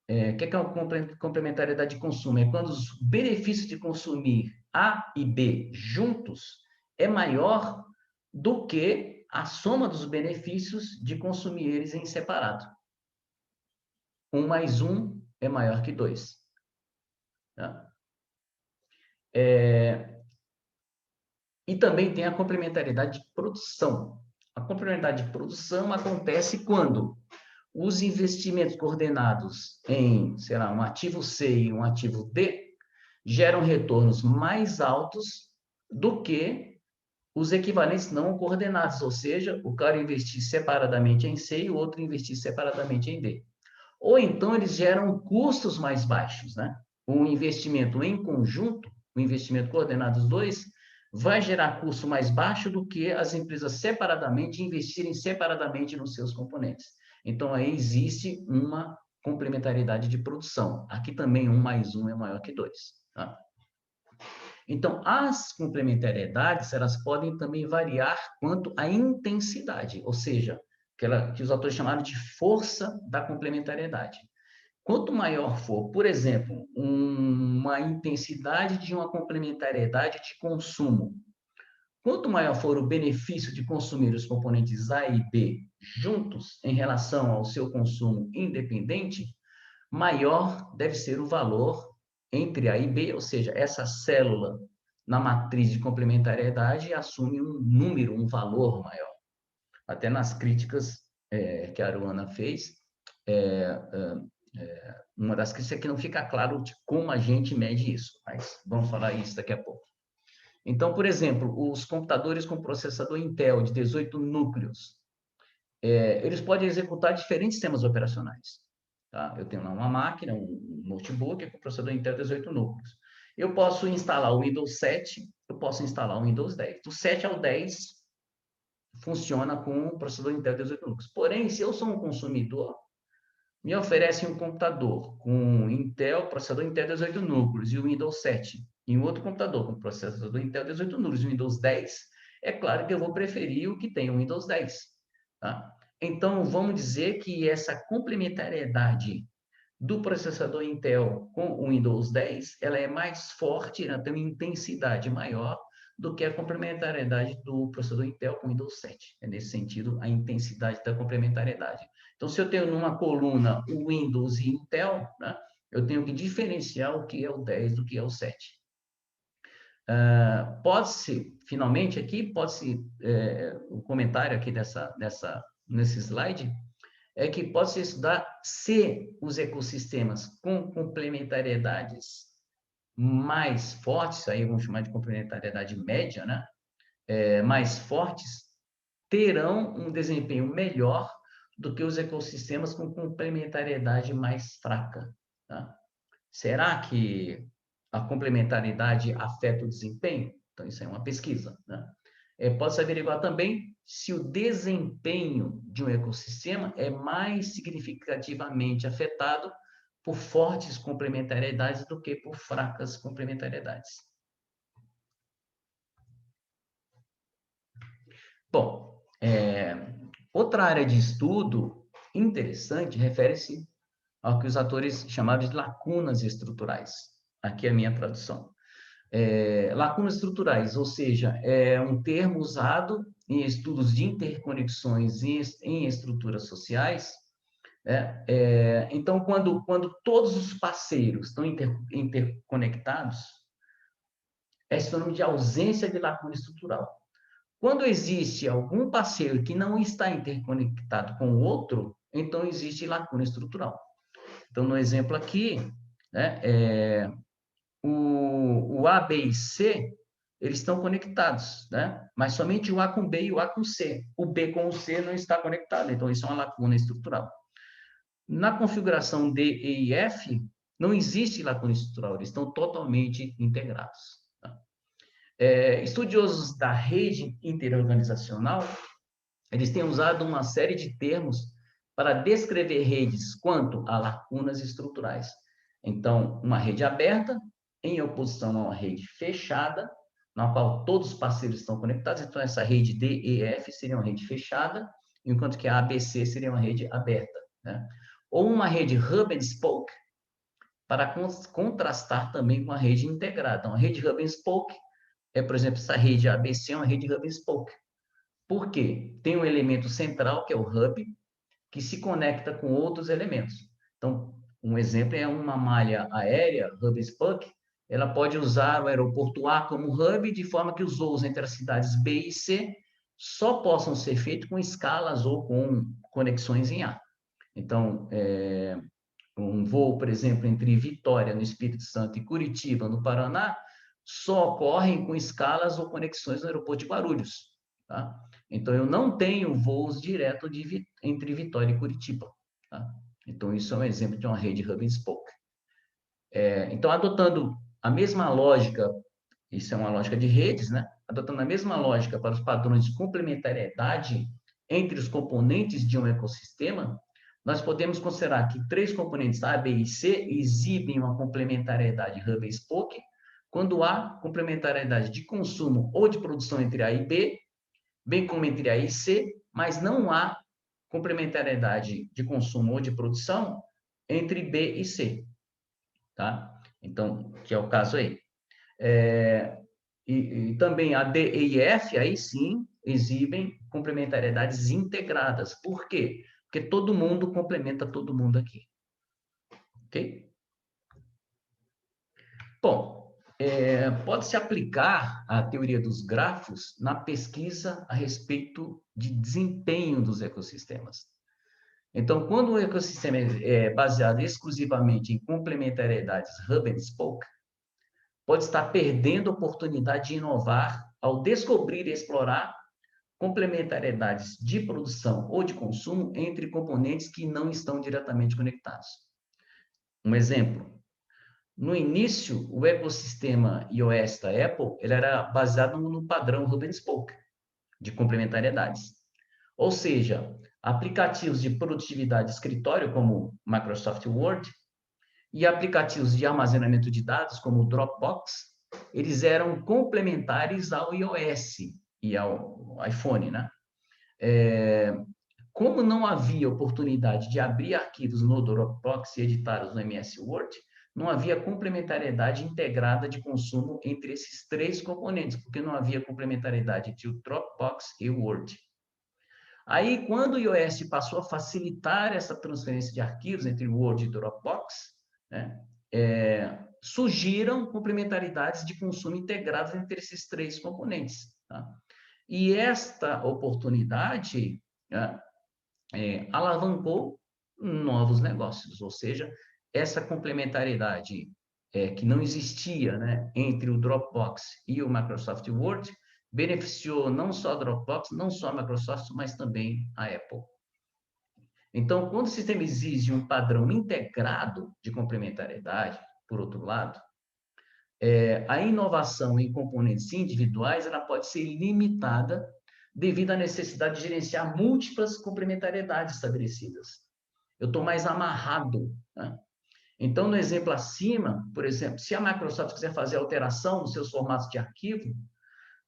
O que é uma complementariedade de consumo? É quando os benefícios de consumir A e B juntos é maior do que a soma dos benefícios de consumir eles em separado. 1 mais 1 é maior que 2. Tá? E também tem a complementariedade de produção. A complementariedade de produção acontece quando os investimentos coordenados em, sei lá, um ativo C e um ativo D geram retornos mais altos do que os equivalentes não coordenados, ou seja, o cara investir separadamente em C e o outro investir separadamente em D. Ou então eles geram custos mais baixos, né? Um investimento em conjunto, o investimento coordenado dos dois, vai gerar custo mais baixo do que as empresas separadamente investirem separadamente nos seus componentes. Então, aí existe uma complementariedade de produção. Aqui também 1 mais 1 é maior que 2. Tá? Então, as complementariedades, elas podem também variar quanto à intensidade, ou seja, que os autores chamaram de força da complementariedade. Quanto maior for, por exemplo, uma intensidade de uma complementariedade de consumo, quanto maior for o benefício de consumir os componentes A e B juntos em relação ao seu consumo independente, maior deve ser o valor entre A e B, ou seja, essa célula na matriz de complementariedade assume um número, um valor maior. Até nas críticas que a Aruana fez, uma das críticas é que não fica claro de como a gente mede isso, mas vamos falar isso daqui a pouco. Então, por exemplo, os computadores com processador Intel de 18 núcleos, eles podem executar diferentes sistemas operacionais. Tá? Eu tenho uma máquina, um notebook com processador Intel 18 núcleos. Eu posso instalar o Windows 7, eu posso instalar o Windows 10. Do 7 ao 10 funciona com o processador Intel 18 núcleos. Porém, se eu sou um consumidor, me oferece um computador com Intel, processador Intel 18 núcleos e o Windows 7, e um outro computador com processador Intel 18 núcleos e o Windows 10, é claro que eu vou preferir o que tem o Windows 10. Tá? Então, vamos dizer que essa complementariedade do processador Intel com o Windows 10, ela é mais forte, ela tem uma intensidade maior do que a complementariedade do processador Intel com o Windows 7. É nesse sentido a intensidade da complementariedade. Então, se eu tenho numa coluna o Windows e Intel, né, eu tenho que diferenciar o que é o 10 do que é o 7. Pode-se, finalmente aqui, pode-se, o comentário aqui nesse slide, é que pode-se estudar se os ecossistemas com complementariedades mais fortes, aí vamos chamar de complementariedade média, né? Mais fortes, terão um desempenho melhor do que os ecossistemas com complementariedade mais fraca. Tá? Será que a complementariedade afeta o desempenho? Então, isso é uma pesquisa. Né? Pode-se averiguar também se o desempenho de um ecossistema é mais significativamente afetado por fortes complementariedades do que por fracas complementariedades. Bom, outra área de estudo interessante refere-se ao que os autores chamaram de lacunas estruturais. Aqui é a minha tradução. Lacunas estruturais, ou seja, é um termo usado em estudos de interconexões em estruturas sociais. Então, quando todos os parceiros estão interconectados, é sinônimo de ausência de lacuna estrutural. Quando existe algum parceiro que não está interconectado com o outro, então existe lacuna estrutural. Então, no exemplo aqui, né, o A, B e C, eles estão conectados, né? Mas somente o A com B e o A com C. O B com o C não está conectado, então isso é uma lacuna estrutural. Na configuração D, E e F, não existe lacuna estrutural, eles estão totalmente integrados. Tá? Estudiosos da rede interorganizacional, eles têm usado uma série de termos para descrever redes quanto a lacunas estruturais. Então, uma rede aberta em oposição a uma rede fechada, na qual todos os parceiros estão conectados. Então, essa rede DEF seria uma rede fechada, enquanto que a ABC seria uma rede aberta, né? Ou uma rede hub and spoke, para contrastar também com a rede integrada. Então, a rede hub and spoke é, por exemplo, essa rede ABC é uma rede hub and spoke. Por quê? Tem um elemento central, que é o hub, que se conecta com outros elementos. Então, um exemplo é uma malha aérea, hub and spoke, ela pode usar o aeroporto A como hub, de forma que os voos entre as cidades B e C só possam ser feitos com escalas ou com conexões em A. Então, um voo, por exemplo, entre Vitória, no Espírito Santo, e Curitiba, no Paraná, só ocorrem com escalas ou conexões no aeroporto de Guarulhos. Tá? Então, eu não tenho voos direto entre Vitória e Curitiba. Tá? Então, isso é um exemplo de uma rede hub and spoke. Então, adotando a mesma lógica, isso é uma lógica de redes, né? Adotando a mesma lógica para os padrões de complementariedade entre os componentes de um ecossistema, nós podemos considerar que 3 componentes A, B e C exibem uma complementariedade hub and spoke, quando há complementariedade de consumo ou de produção entre A e B, bem como entre A e C, mas não há complementariedade de consumo ou de produção entre B e C. Tá? Então, que é o caso aí. E também a D, E e F, aí sim, exibem complementariedades integradas. Por quê? Porque todo mundo complementa todo mundo aqui. Ok? Bom, pode-se aplicar a teoria dos grafos na pesquisa a respeito de desempenho dos ecossistemas. Então, quando o ecossistema é baseado exclusivamente em complementariedades hub and spoke, pode estar perdendo a oportunidade de inovar ao descobrir e explorar complementariedades de produção ou de consumo entre componentes que não estão diretamente conectados. Um exemplo, no início, o ecossistema iOS da Apple ele era baseado no padrão hub and spoke, de complementariedades. Ou seja, aplicativos de produtividade de escritório, como Microsoft Word, e aplicativos de armazenamento de dados, como o Dropbox, eles eram complementares ao iOS e ao iPhone, né? Como não havia oportunidade de abrir arquivos no Dropbox e editá-los no MS Word, não havia complementariedade integrada de consumo entre esses 3 componentes, porque não havia complementariedade entre o Dropbox e o Word. Aí, quando o iOS passou a facilitar essa transferência de arquivos entre o Word e o Dropbox, né, surgiram complementaridades de consumo integradas entre esses 3 componentes. Tá? E esta oportunidade, né, alavancou novos negócios, ou seja, essa complementariedade que não existia, né, entre o Dropbox e o Microsoft Word beneficiou não só a Dropbox, não só a Microsoft, mas também a Apple. Então, quando o sistema exige um padrão integrado de complementariedade, por outro lado, a inovação em componentes individuais ela pode ser limitada devido à necessidade de gerenciar múltiplas complementariedades estabelecidas. Eu estou mais amarrado. Né? Então, no exemplo acima, por exemplo, se a Microsoft quiser fazer alteração nos seus formatos de arquivo,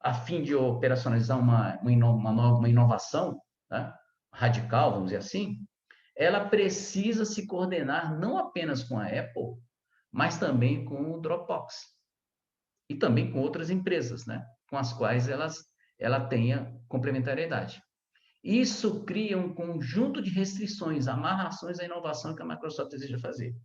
a fim de operacionalizar uma inovação, né, radical, vamos dizer assim, ela precisa se coordenar não apenas com a Apple, mas também com o Dropbox. E também com outras empresas, né, com as quais ela tenha complementariedade. Isso cria um conjunto de restrições, amarrações à inovação que a Microsoft deseja fazer.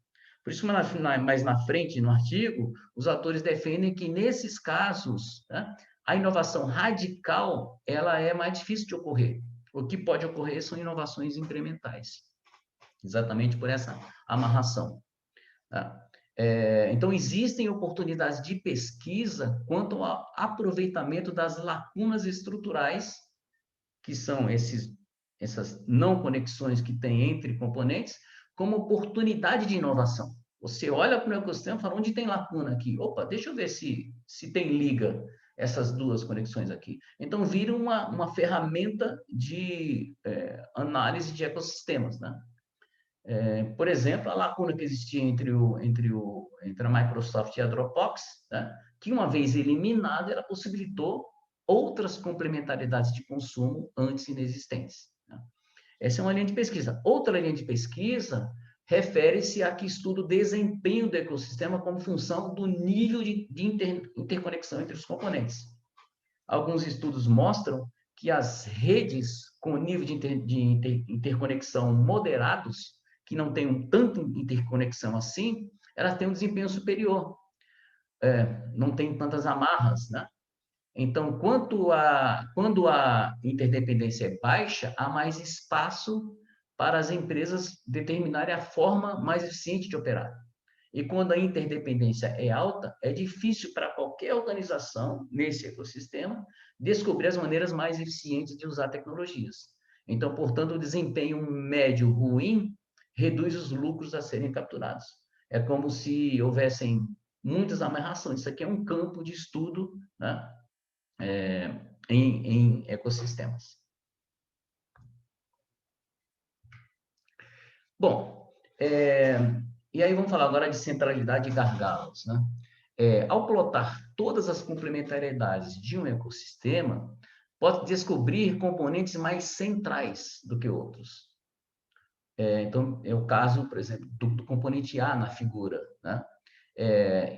Por isso, mais na frente, no artigo, os autores defendem que, nesses casos, né, a inovação radical ela é mais difícil de ocorrer. O que pode ocorrer são inovações incrementais, exatamente por essa amarração. Tá? Então, existem oportunidades de pesquisa quanto ao aproveitamento das lacunas estruturais, que são essas não conexões que tem entre componentes, como oportunidade de inovação. Você olha para o ecossistema e fala, onde tem lacuna aqui? Opa, deixa eu ver se tem liga essas duas conexões aqui. Então, vira uma ferramenta de análise de ecossistemas, né? Por exemplo, a lacuna que existia entre a Microsoft e a Dropbox, né? Que uma vez eliminada, ela possibilitou outras complementaridades de consumo antes inexistentes, né? Essa é uma linha de pesquisa. Outra linha de pesquisa refere-se a que estuda o desempenho do ecossistema como função do nível de interconexão entre os componentes. Alguns estudos mostram que as redes com nível de interconexão moderados, que não têm tanta interconexão assim, elas têm um desempenho superior, não tem tantas amarras, né? Então, quando a interdependência é baixa, há mais espaço para as empresas determinarem a forma mais eficiente de operar. E quando a interdependência é alta, é difícil para qualquer organização nesse ecossistema descobrir as maneiras mais eficientes de usar tecnologias. Então, portanto, o desempenho médio ruim reduz os lucros a serem capturados. É como se houvessem muitas amarrações. Isso aqui é um campo de estudo, né? Em ecossistemas. Bom, e aí vamos falar agora de centralidade e gargalos, né? Ao plotar todas as complementariedades de um ecossistema, pode descobrir componentes mais centrais do que outros. Então, é o caso, por exemplo, do componente A na figura, né?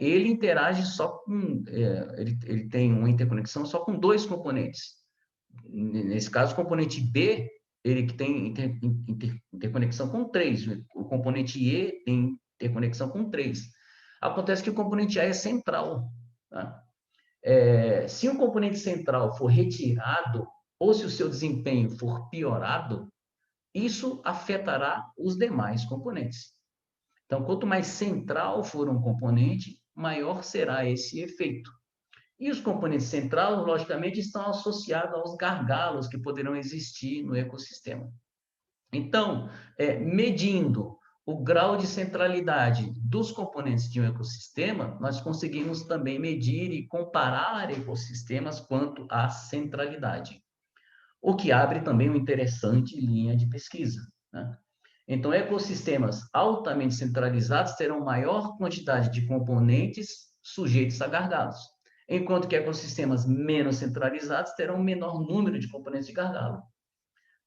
Ele interage só com, ele tem uma interconexão só com dois componentes. Nesse caso, o componente B, ele que tem interconexão com três. O componente E tem interconexão com três. Acontece que o componente A é central, tá? Se um componente central for retirado, ou se o seu desempenho for piorado, isso afetará os demais componentes. Então, quanto mais central for um componente, maior será esse efeito. E os componentes centrais, logicamente, estão associados aos gargalos que poderão existir no ecossistema. Então, medindo o grau de centralidade dos componentes de um ecossistema, nós conseguimos também medir e comparar ecossistemas quanto à centralidade, o que abre também uma interessante linha de pesquisa, né? Então, ecossistemas altamente centralizados terão maior quantidade de componentes sujeitos a gargalos, enquanto que ecossistemas menos centralizados terão menor número de componentes de gargalo,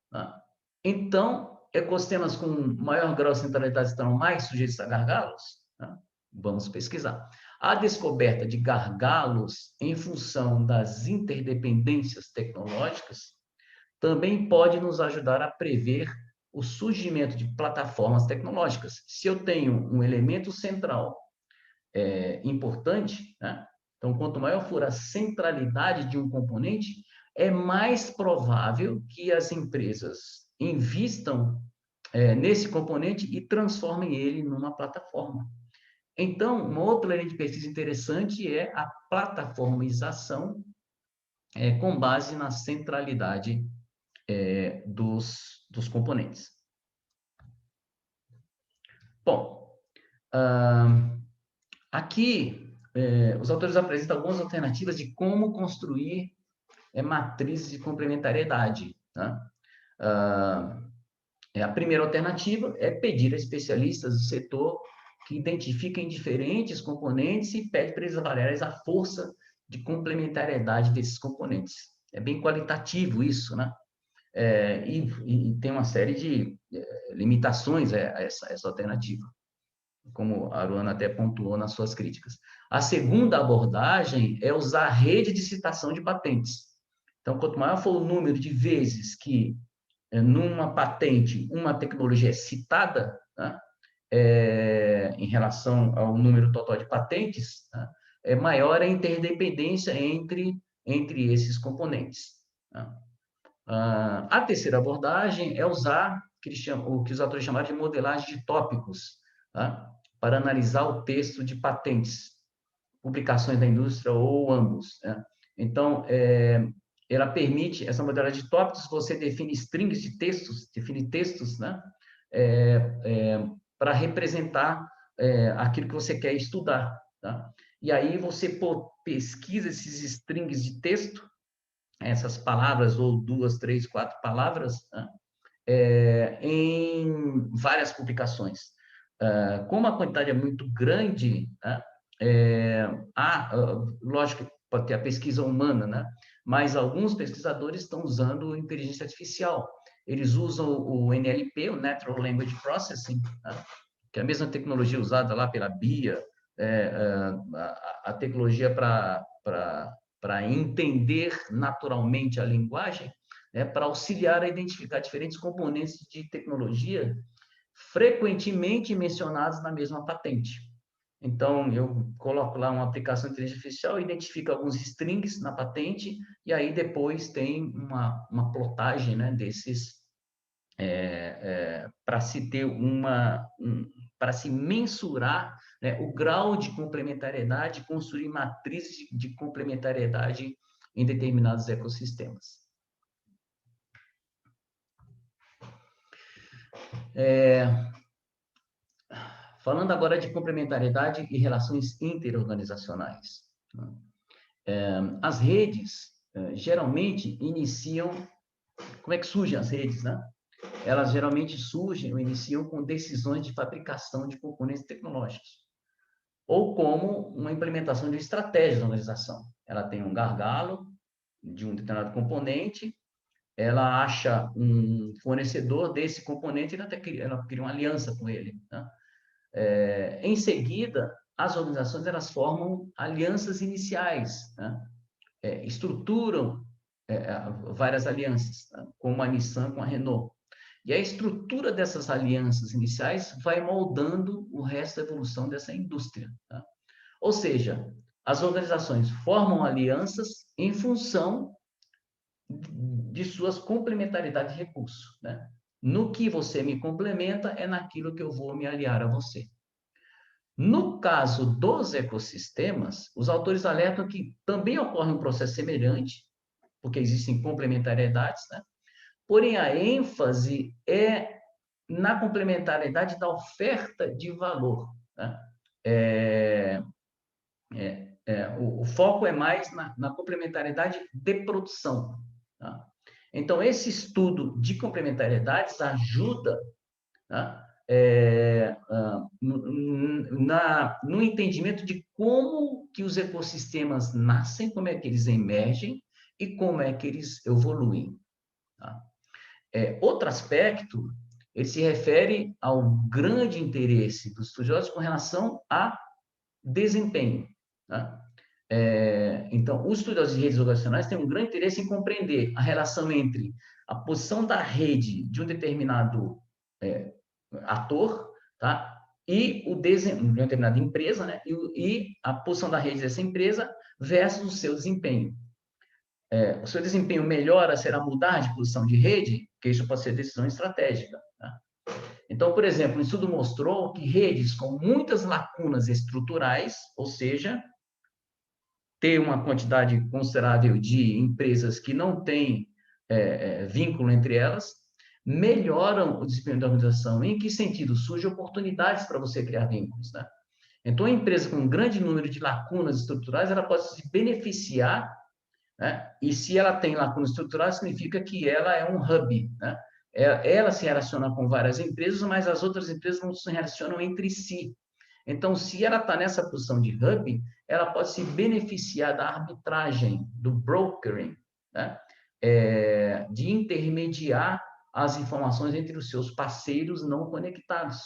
tá? Então, ecossistemas com maior grau de centralidade estarão mais sujeitos a gargalos, tá? Vamos pesquisar. A descoberta de gargalos em função das interdependências tecnológicas também pode nos ajudar a prever o surgimento de plataformas tecnológicas. Se eu tenho um elemento central importante, né? Então, quanto maior for a centralidade de um componente, é mais provável que as empresas invistam nesse componente e transformem ele numa plataforma. Então, uma outra linha de pesquisa interessante é a plataformização com base na centralidade dos componentes. Bom, aqui os autores apresentam algumas alternativas de como construir matrizes de complementariedade, tá? A primeira alternativa é pedir a especialistas do setor que identifiquem diferentes componentes e pede para eles avaliarem a força de complementariedade desses componentes. É bem qualitativo isso, né? E tem uma série de limitações a essa alternativa, como a Aruana até pontuou nas suas críticas. A segunda abordagem é usar a rede de citação de patentes. Então, quanto maior for o número de vezes que numa patente uma tecnologia é citada, né, em relação ao número total de patentes, né, maior a interdependência entre esses componentes, né? A terceira abordagem é usar o que os autores chamaram de modelagem de tópicos, tá? Para analisar o texto de patentes, publicações da indústria ou ambos, né? Então, ela permite, essa modelagem de tópicos, você define strings de textos, define textos, né? Para representar aquilo que você quer estudar, tá? E aí você pesquisa esses strings de texto, essas palavras, ou 2, 3, 4 palavras, tá? Em várias publicações. Como a quantidade é muito grande, tá? Lógico que pode ter a pesquisa humana, né? Mas alguns pesquisadores estão usando inteligência artificial. Eles usam o NLP, o Natural Language Processing, tá? Que é a mesma tecnologia usada lá pela BIA, a tecnologia para entender naturalmente a linguagem, para auxiliar a identificar diferentes componentes de tecnologia frequentemente mencionados na mesma patente. Então, eu coloco lá uma aplicação de inteligência artificial, identifica alguns strings na patente, e aí depois tem uma plotagem, né, desses, para se ter para se mensurar, né, o grau de complementariedade, construir matrizes de complementariedade em determinados ecossistemas. Falando agora de complementariedade e relações interorganizacionais. As redes, geralmente, iniciam... Como é que surgem as redes, né? Elas geralmente surgem ou iniciam com decisões de fabricação de componentes tecnológicos, ou como uma implementação de estratégia da organização. Ela tem um gargalo de um determinado componente, ela acha um fornecedor desse componente e ela cria uma aliança com ele, né? Em seguida, as organizações elas formam alianças iniciais, né? Estruturam várias alianças, né? Como a Nissan com a Renault. E a estrutura dessas alianças iniciais vai moldando o resto da evolução dessa indústria, tá? Ou seja, as organizações formam alianças em função de suas complementaridades de recursos, né? No que você me complementa, é naquilo que eu vou me aliar a você. No caso dos ecossistemas, os autores alertam que também ocorre um processo semelhante, porque existem complementariedades, né? Porém, a ênfase é na complementariedade da oferta de valor, né? O foco é mais na complementariedade de produção, tá? Então, esse estudo de complementariedades ajuda, tá? No entendimento de como que os ecossistemas nascem, como é que eles emergem e como é que eles evoluem, tá? Outro aspecto, ele se refere ao grande interesse dos estudiosos com relação a desempenho, tá? Então, os estudiosos de redes organizacionais têm um grande interesse em compreender a relação entre a posição da rede de um determinado ator, tá? E de uma determinada empresa, né? E a posição da rede dessa empresa versus o seu desempenho. O seu desempenho melhora, será mudar de posição de rede? Porque isso pode ser decisão estratégica, tá? Então, por exemplo, o estudo mostrou que redes com muitas lacunas estruturais, ou seja, ter uma quantidade considerável de empresas que não têm vínculo entre elas, melhoram o desempenho da organização. Em que sentido? Surgem oportunidades para você criar vínculos, né? Então, a empresa com um grande número de lacunas estruturais, ela pode se beneficiar, né? E se ela tem lacunas estruturais, significa que ela é um hub, né? Ela se relaciona com várias empresas, mas as outras empresas não se relacionam entre si. Então, se ela está nessa posição de hub, ela pode se beneficiar da arbitragem, do brokering, né? De intermediar as informações entre os seus parceiros não conectados,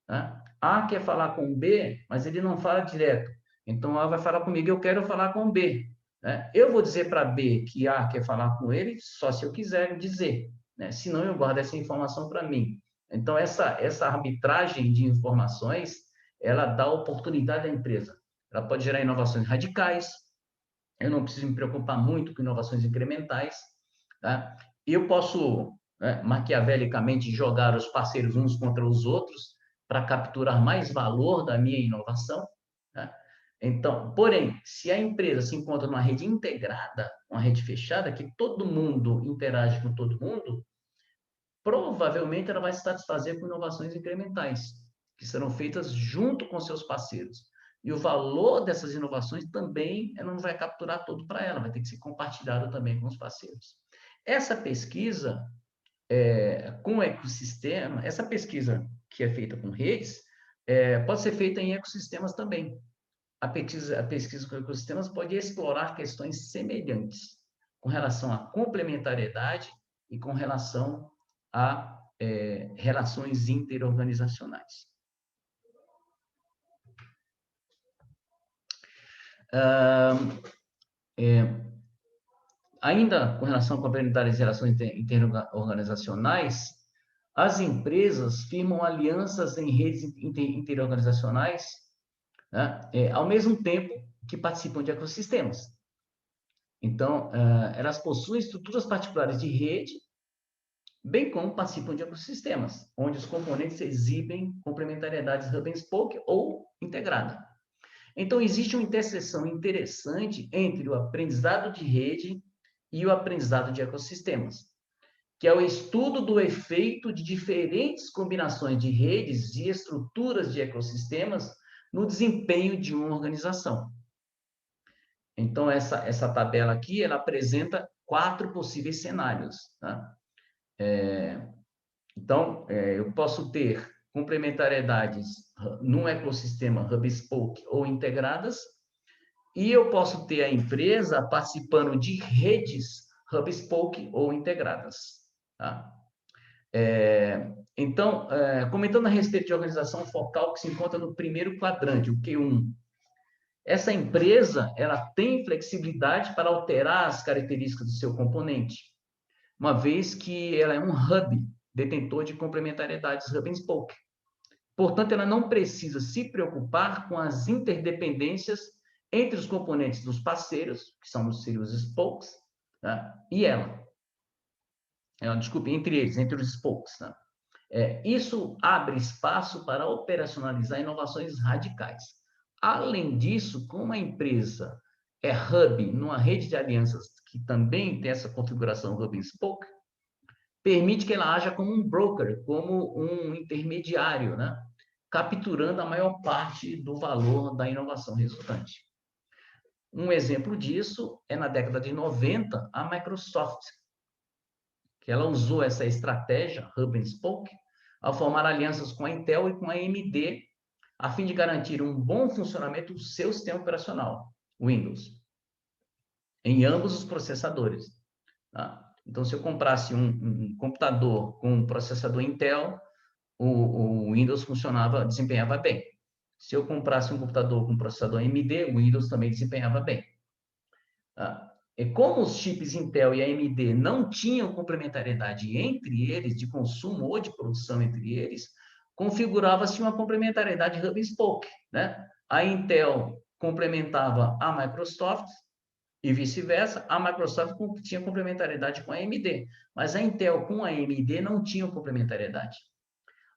né? A quer falar com B, mas ele não fala direto. Então, A vai falar comigo, eu quero falar com B, né? Eu vou dizer para B que A quer falar com ele só se eu quiser dizer, né? Senão, eu guardo essa informação para mim. Então, essa arbitragem de informações, ela dá oportunidade à empresa. Ela pode gerar inovações radicais. Eu não preciso me preocupar muito com inovações incrementais, tá? Eu posso, né, maquiavelicamente jogar os parceiros uns contra os outros para capturar mais valor da minha inovação, tá? Então, porém, se a empresa se encontra numa rede integrada, uma rede fechada, que todo mundo interage com todo mundo, provavelmente ela vai se satisfazer com inovações incrementais. que serão feitas junto com seus parceiros. E o valor dessas inovações também não vai capturar todo para ela, vai ter que ser compartilhado também com os parceiros. Essa pesquisa com o ecossistema, essa pesquisa que é feita com redes, pode ser feita em ecossistemas também. A pesquisa com ecossistemas pode explorar questões semelhantes com relação à complementariedade e com relação a relações interorganizacionais. Ainda com relação a complementares e relações interorganizacionais, as empresas firmam alianças em redes interorganizacionais, né, ao mesmo tempo que participam de ecossistemas. Então, elas possuem estruturas particulares de rede, bem como participam de ecossistemas, onde os componentes exibem complementariedades hub and spoke ou integrada. Então, existe uma interseção interessante entre o aprendizado de rede e o aprendizado de ecossistemas, que é o estudo do efeito de diferentes combinações de redes e estruturas de ecossistemas no desempenho de uma organização. Então, essa tabela aqui, ela apresenta 4 possíveis cenários. Tá? Então, eu posso ter complementariedades num ecossistema hub spoke ou integradas, e eu posso ter a empresa participando de redes hub spoke ou integradas. Tá? Então, comentando a respeito de organização focal que se encontra no primeiro quadrante, o Q1. Essa empresa, ela tem flexibilidade para alterar as características do seu componente, uma vez que ela é um hub, detentor de complementariedades hub and spoke. Portanto, ela não precisa se preocupar com as interdependências entre os componentes dos parceiros, que seriam os spokes, tá? E ela. Desculpe, entre eles, entre os spokes. Tá? Isso abre espaço para operacionalizar inovações radicais. Além disso, como a empresa é hub numa rede de alianças que também tem essa configuração hub and spoke, permite que ela haja como um broker, como um intermediário, né? Capturando a maior parte do valor da inovação resultante. Um exemplo disso é na década de 90, a Microsoft, que ela usou essa estratégia hub and spoke ao formar alianças com a Intel e com a AMD, a fim de garantir um bom funcionamento do seu sistema operacional, Windows, em ambos os processadores. Tá? Então, se eu comprasse um computador com um processador Intel, o Windows desempenhava bem. Se eu comprasse um computador com processador AMD, o Windows também desempenhava bem. Tá? E como os chips Intel e AMD não tinham complementariedade entre eles, de consumo ou de produção entre eles, configurava-se uma complementariedade hub and spoke, né? A Intel complementava a Microsoft e vice-versa, a Microsoft tinha complementariedade com a AMD, mas a Intel com a AMD não tinha complementariedade.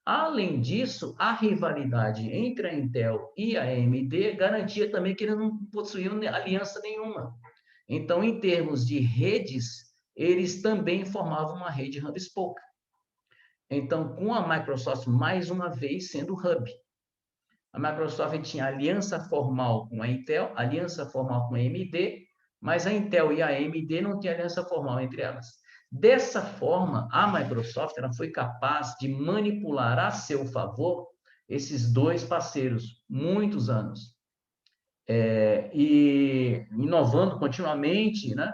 Além disso, a rivalidade entre a Intel e a AMD garantia também que eles não possuíam aliança nenhuma. Então, em termos de redes, eles também formavam uma rede hub spoke. Então, com a Microsoft, mais uma vez, sendo hub. A Microsoft tinha aliança formal com a Intel, aliança formal com a AMD, mas a Intel e a AMD não tinham aliança formal entre elas. Dessa forma, a Microsoft ela foi capaz de manipular a seu favor esses dois parceiros, muitos anos. E inovando continuamente, né,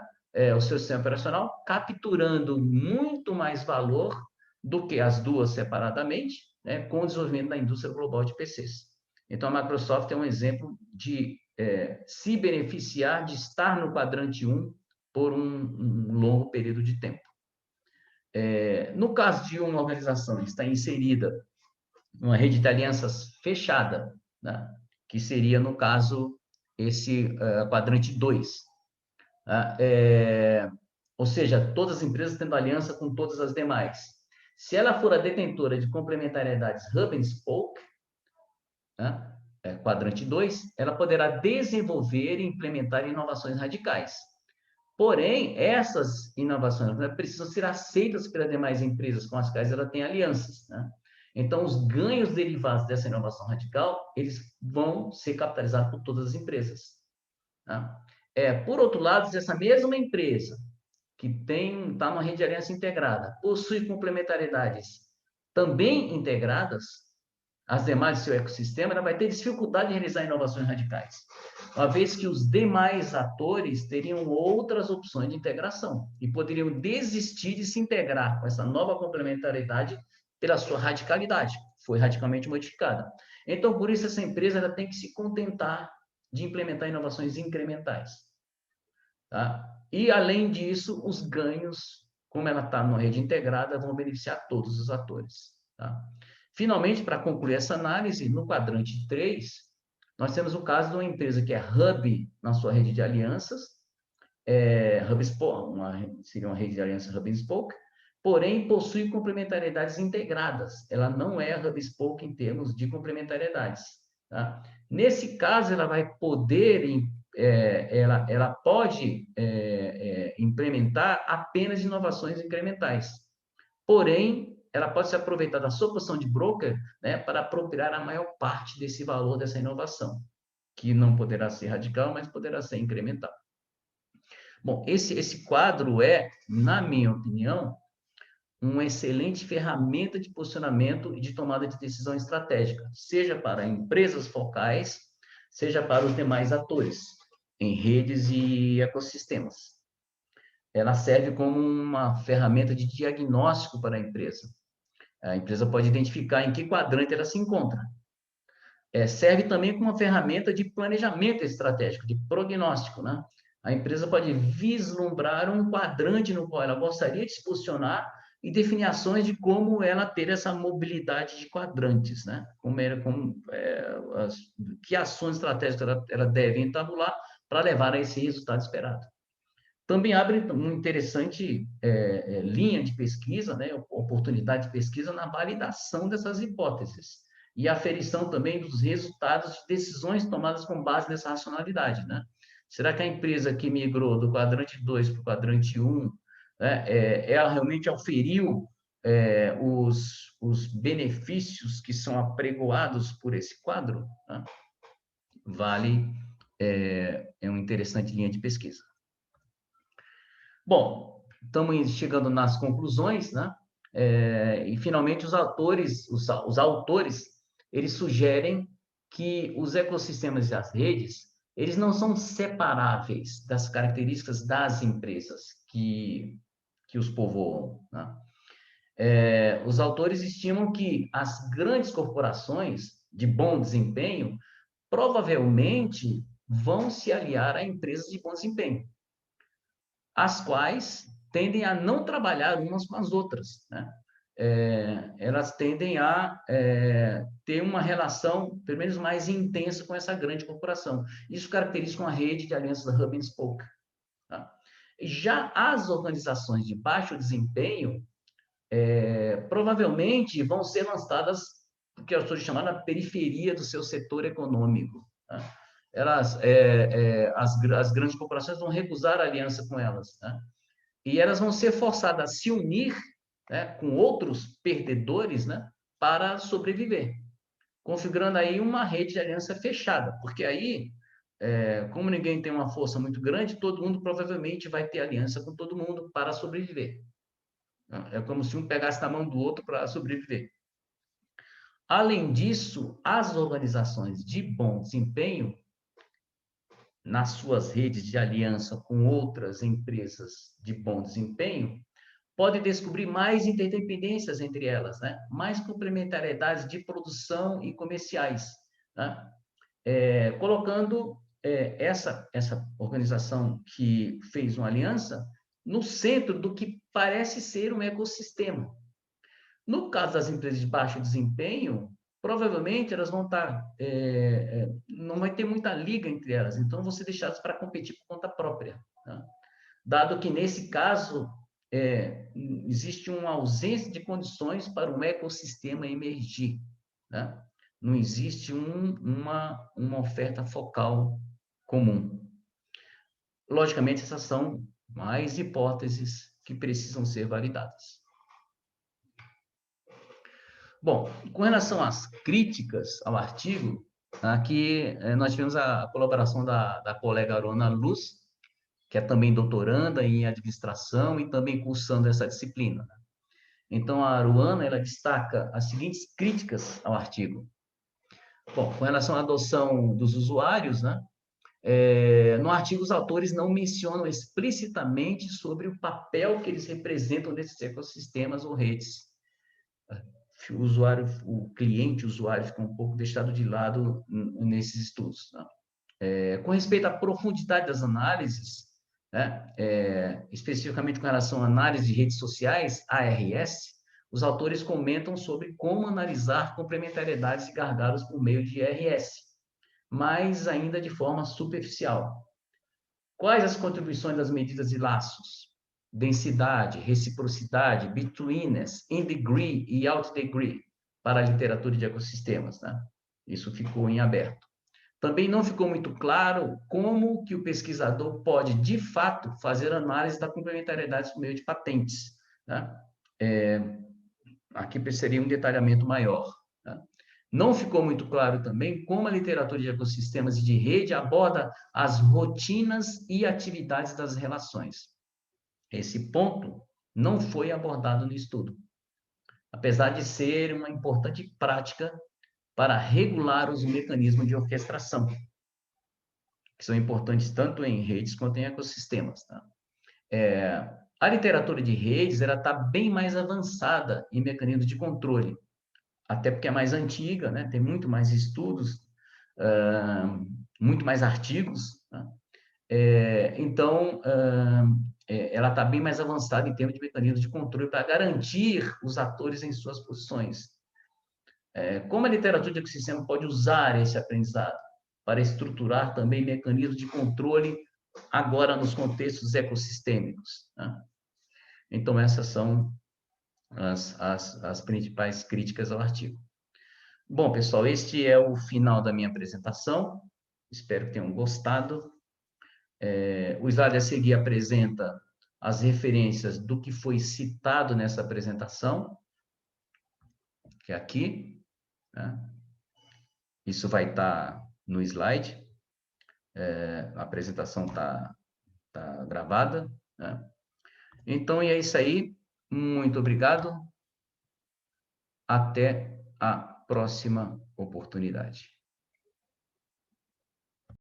o seu sistema operacional, capturando muito mais valor do que as duas separadamente, né, com o desenvolvimento da indústria global de PCs. Então, a Microsoft é um exemplo de se beneficiar de estar no quadrante 1 por um longo período de tempo. No caso de uma organização que está inserida numa rede de alianças fechada, né, que seria, no caso, esse quadrante 2. Ou seja, todas as empresas tendo aliança com todas as demais. Se ela for a detentora de complementariedades hub and spoke, né, quadrante 2, ela poderá desenvolver e implementar inovações radicais. Porém, essas inovações precisam ser aceitas pelas demais empresas com as quais ela tem alianças. Né? Então, os ganhos derivados dessa inovação radical, eles vão ser capitalizados por todas as empresas. Tá? Por outro lado, se essa mesma empresa que está numa rede de aliança integrada, possui complementariedades também integradas, as demais do seu ecossistema, ela vai ter dificuldade de realizar inovações radicais, uma vez que os demais atores teriam outras opções de integração e poderiam desistir de se integrar com essa nova complementariedade pela sua radicalidade, foi radicalmente modificada. Então, por isso, essa empresa ela tem que se contentar de implementar inovações incrementais. Tá? E, além disso, os ganhos, como ela está numa rede integrada, vão beneficiar todos os atores. Tá? Finalmente, para concluir essa análise, no quadrante 3, nós temos o caso de uma empresa que é hub na sua rede de alianças, hub spoke, seria uma rede de aliança hub and spoke, porém possui complementariedades integradas. Ela não é hub spoke em termos de complementariedades. Tá? Nesse caso, ela vai poder, ela pode implementar apenas inovações incrementais. Porém, ela pode se aproveitar da sua posição de broker, né, para apropriar a maior parte desse valor dessa inovação, que não poderá ser radical, mas poderá ser incremental. Bom, esse quadro é, na minha opinião, uma excelente ferramenta de posicionamento e de tomada de decisão estratégica, seja para empresas focais, seja para os demais atores, em redes e ecossistemas. Ela serve como uma ferramenta de diagnóstico para a empresa. A empresa pode identificar em que quadrante ela se encontra. Serve também como uma ferramenta de planejamento estratégico, de prognóstico, né? A empresa pode vislumbrar um quadrante no qual ela gostaria de se posicionar e definir ações de como ela ter essa mobilidade de quadrantes, né? Que ações estratégicas ela deve entabular para levar a esse resultado esperado. Também abre uma interessante linha de pesquisa, né? Oportunidade de pesquisa na validação dessas hipóteses e aferição também dos resultados de decisões tomadas com base nessa racionalidade, né? Será que a empresa que migrou do quadrante 2 para o quadrante 1, né, ela realmente auferiu os benefícios que são apregoados por esse quadro? Né? É uma interessante linha de pesquisa. Bom, estamos chegando nas conclusões, né? E finalmente os autores, eles sugerem que os ecossistemas e as redes, eles não são separáveis das características das empresas que os povoam, né? Os autores estimam que as grandes corporações de bom desempenho provavelmente vão se aliar a empresas de bom desempenho, as quais tendem a não trabalhar umas com as outras, né? Elas tendem a ter uma relação, pelo menos, mais intensa com essa grande corporação. Isso caracteriza uma rede de alianças hub and spoke. Tá? Já as organizações de baixo desempenho, provavelmente vão ser lançadas, o que eu estou chamando a periferia do seu setor econômico. Tá? As grandes corporações vão recusar a aliança com elas, né? E elas vão ser forçadas a se unir, né, com outros perdedores, né, para sobreviver, configurando aí uma rede de aliança fechada, porque aí, como ninguém tem uma força muito grande, todo mundo provavelmente vai ter aliança com todo mundo para sobreviver. É como se um pegasse na mão do outro para sobreviver. Além disso, as organizações de bom desempenho, nas suas redes de aliança com outras empresas de bom desempenho, pode descobrir mais interdependências entre elas, né? Mais complementariedades de produção e comerciais, né? Colocando essa organização que fez uma aliança no centro do que parece ser um ecossistema. No caso das empresas de baixo desempenho, provavelmente elas vão estar, não vai ter muita liga entre elas, então vão ser deixadas para competir por conta própria, né? Dado que, nesse caso, existe uma ausência de condições para um ecossistema emergir, né? Não existe uma oferta focal comum. Logicamente, essas são mais hipóteses que precisam ser validadas. Bom, com relação às críticas ao artigo, aqui nós tivemos a colaboração da colega Arona Luz, que é também doutoranda em administração e também cursando essa disciplina. Então, a Aruana, ela destaca as seguintes críticas ao artigo. Bom, com relação à adoção dos usuários, né? No artigo, os autores não mencionam explicitamente sobre o papel que eles representam nesses ecossistemas ou redes. O usuário, o cliente, o usuário fica um pouco deixado de lado nesses estudos. Tá? Com respeito à profundidade das análises, né, especificamente com relação à análise de redes sociais, ARS, os autores comentam sobre como analisar complementariedades e gargalos por meio de IRS, mas ainda de forma superficial. Quais as contribuições das medidas de laços? Densidade, reciprocidade, betweenness, in degree e out degree para a literatura de ecossistemas. Né? Isso ficou em aberto. Também não ficou muito claro como que o pesquisador pode, de fato, fazer análise da complementariedade por meio de patentes. Né? Aqui seria um detalhamento maior. Né? Não ficou muito claro também como a literatura de ecossistemas e de rede aborda as rotinas e atividades das relações. Esse ponto não foi abordado no estudo, apesar de ser uma importante prática para regular os mecanismos de orquestração, que são importantes tanto em redes quanto em ecossistemas. Tá? A literatura de redes está bem mais avançada em mecanismos de controle, até porque é mais antiga, né? Tem muito mais estudos, muito mais artigos. Né? Então, ela está bem mais avançada em termos de mecanismos de controle para garantir os atores em suas posições. Como a literatura de ecossistema pode usar esse aprendizado para estruturar também mecanismos de controle agora nos contextos ecossistêmicos? Né? Então, essas são as principais críticas ao artigo. Bom, pessoal, este é o final da minha apresentação. Espero que tenham gostado. O slide a seguir apresenta as referências do que foi citado nessa apresentação, que é aqui. Né? Isso vai estar no slide. A apresentação está gravada. Né? Então, é isso aí. Muito obrigado. Até a próxima oportunidade.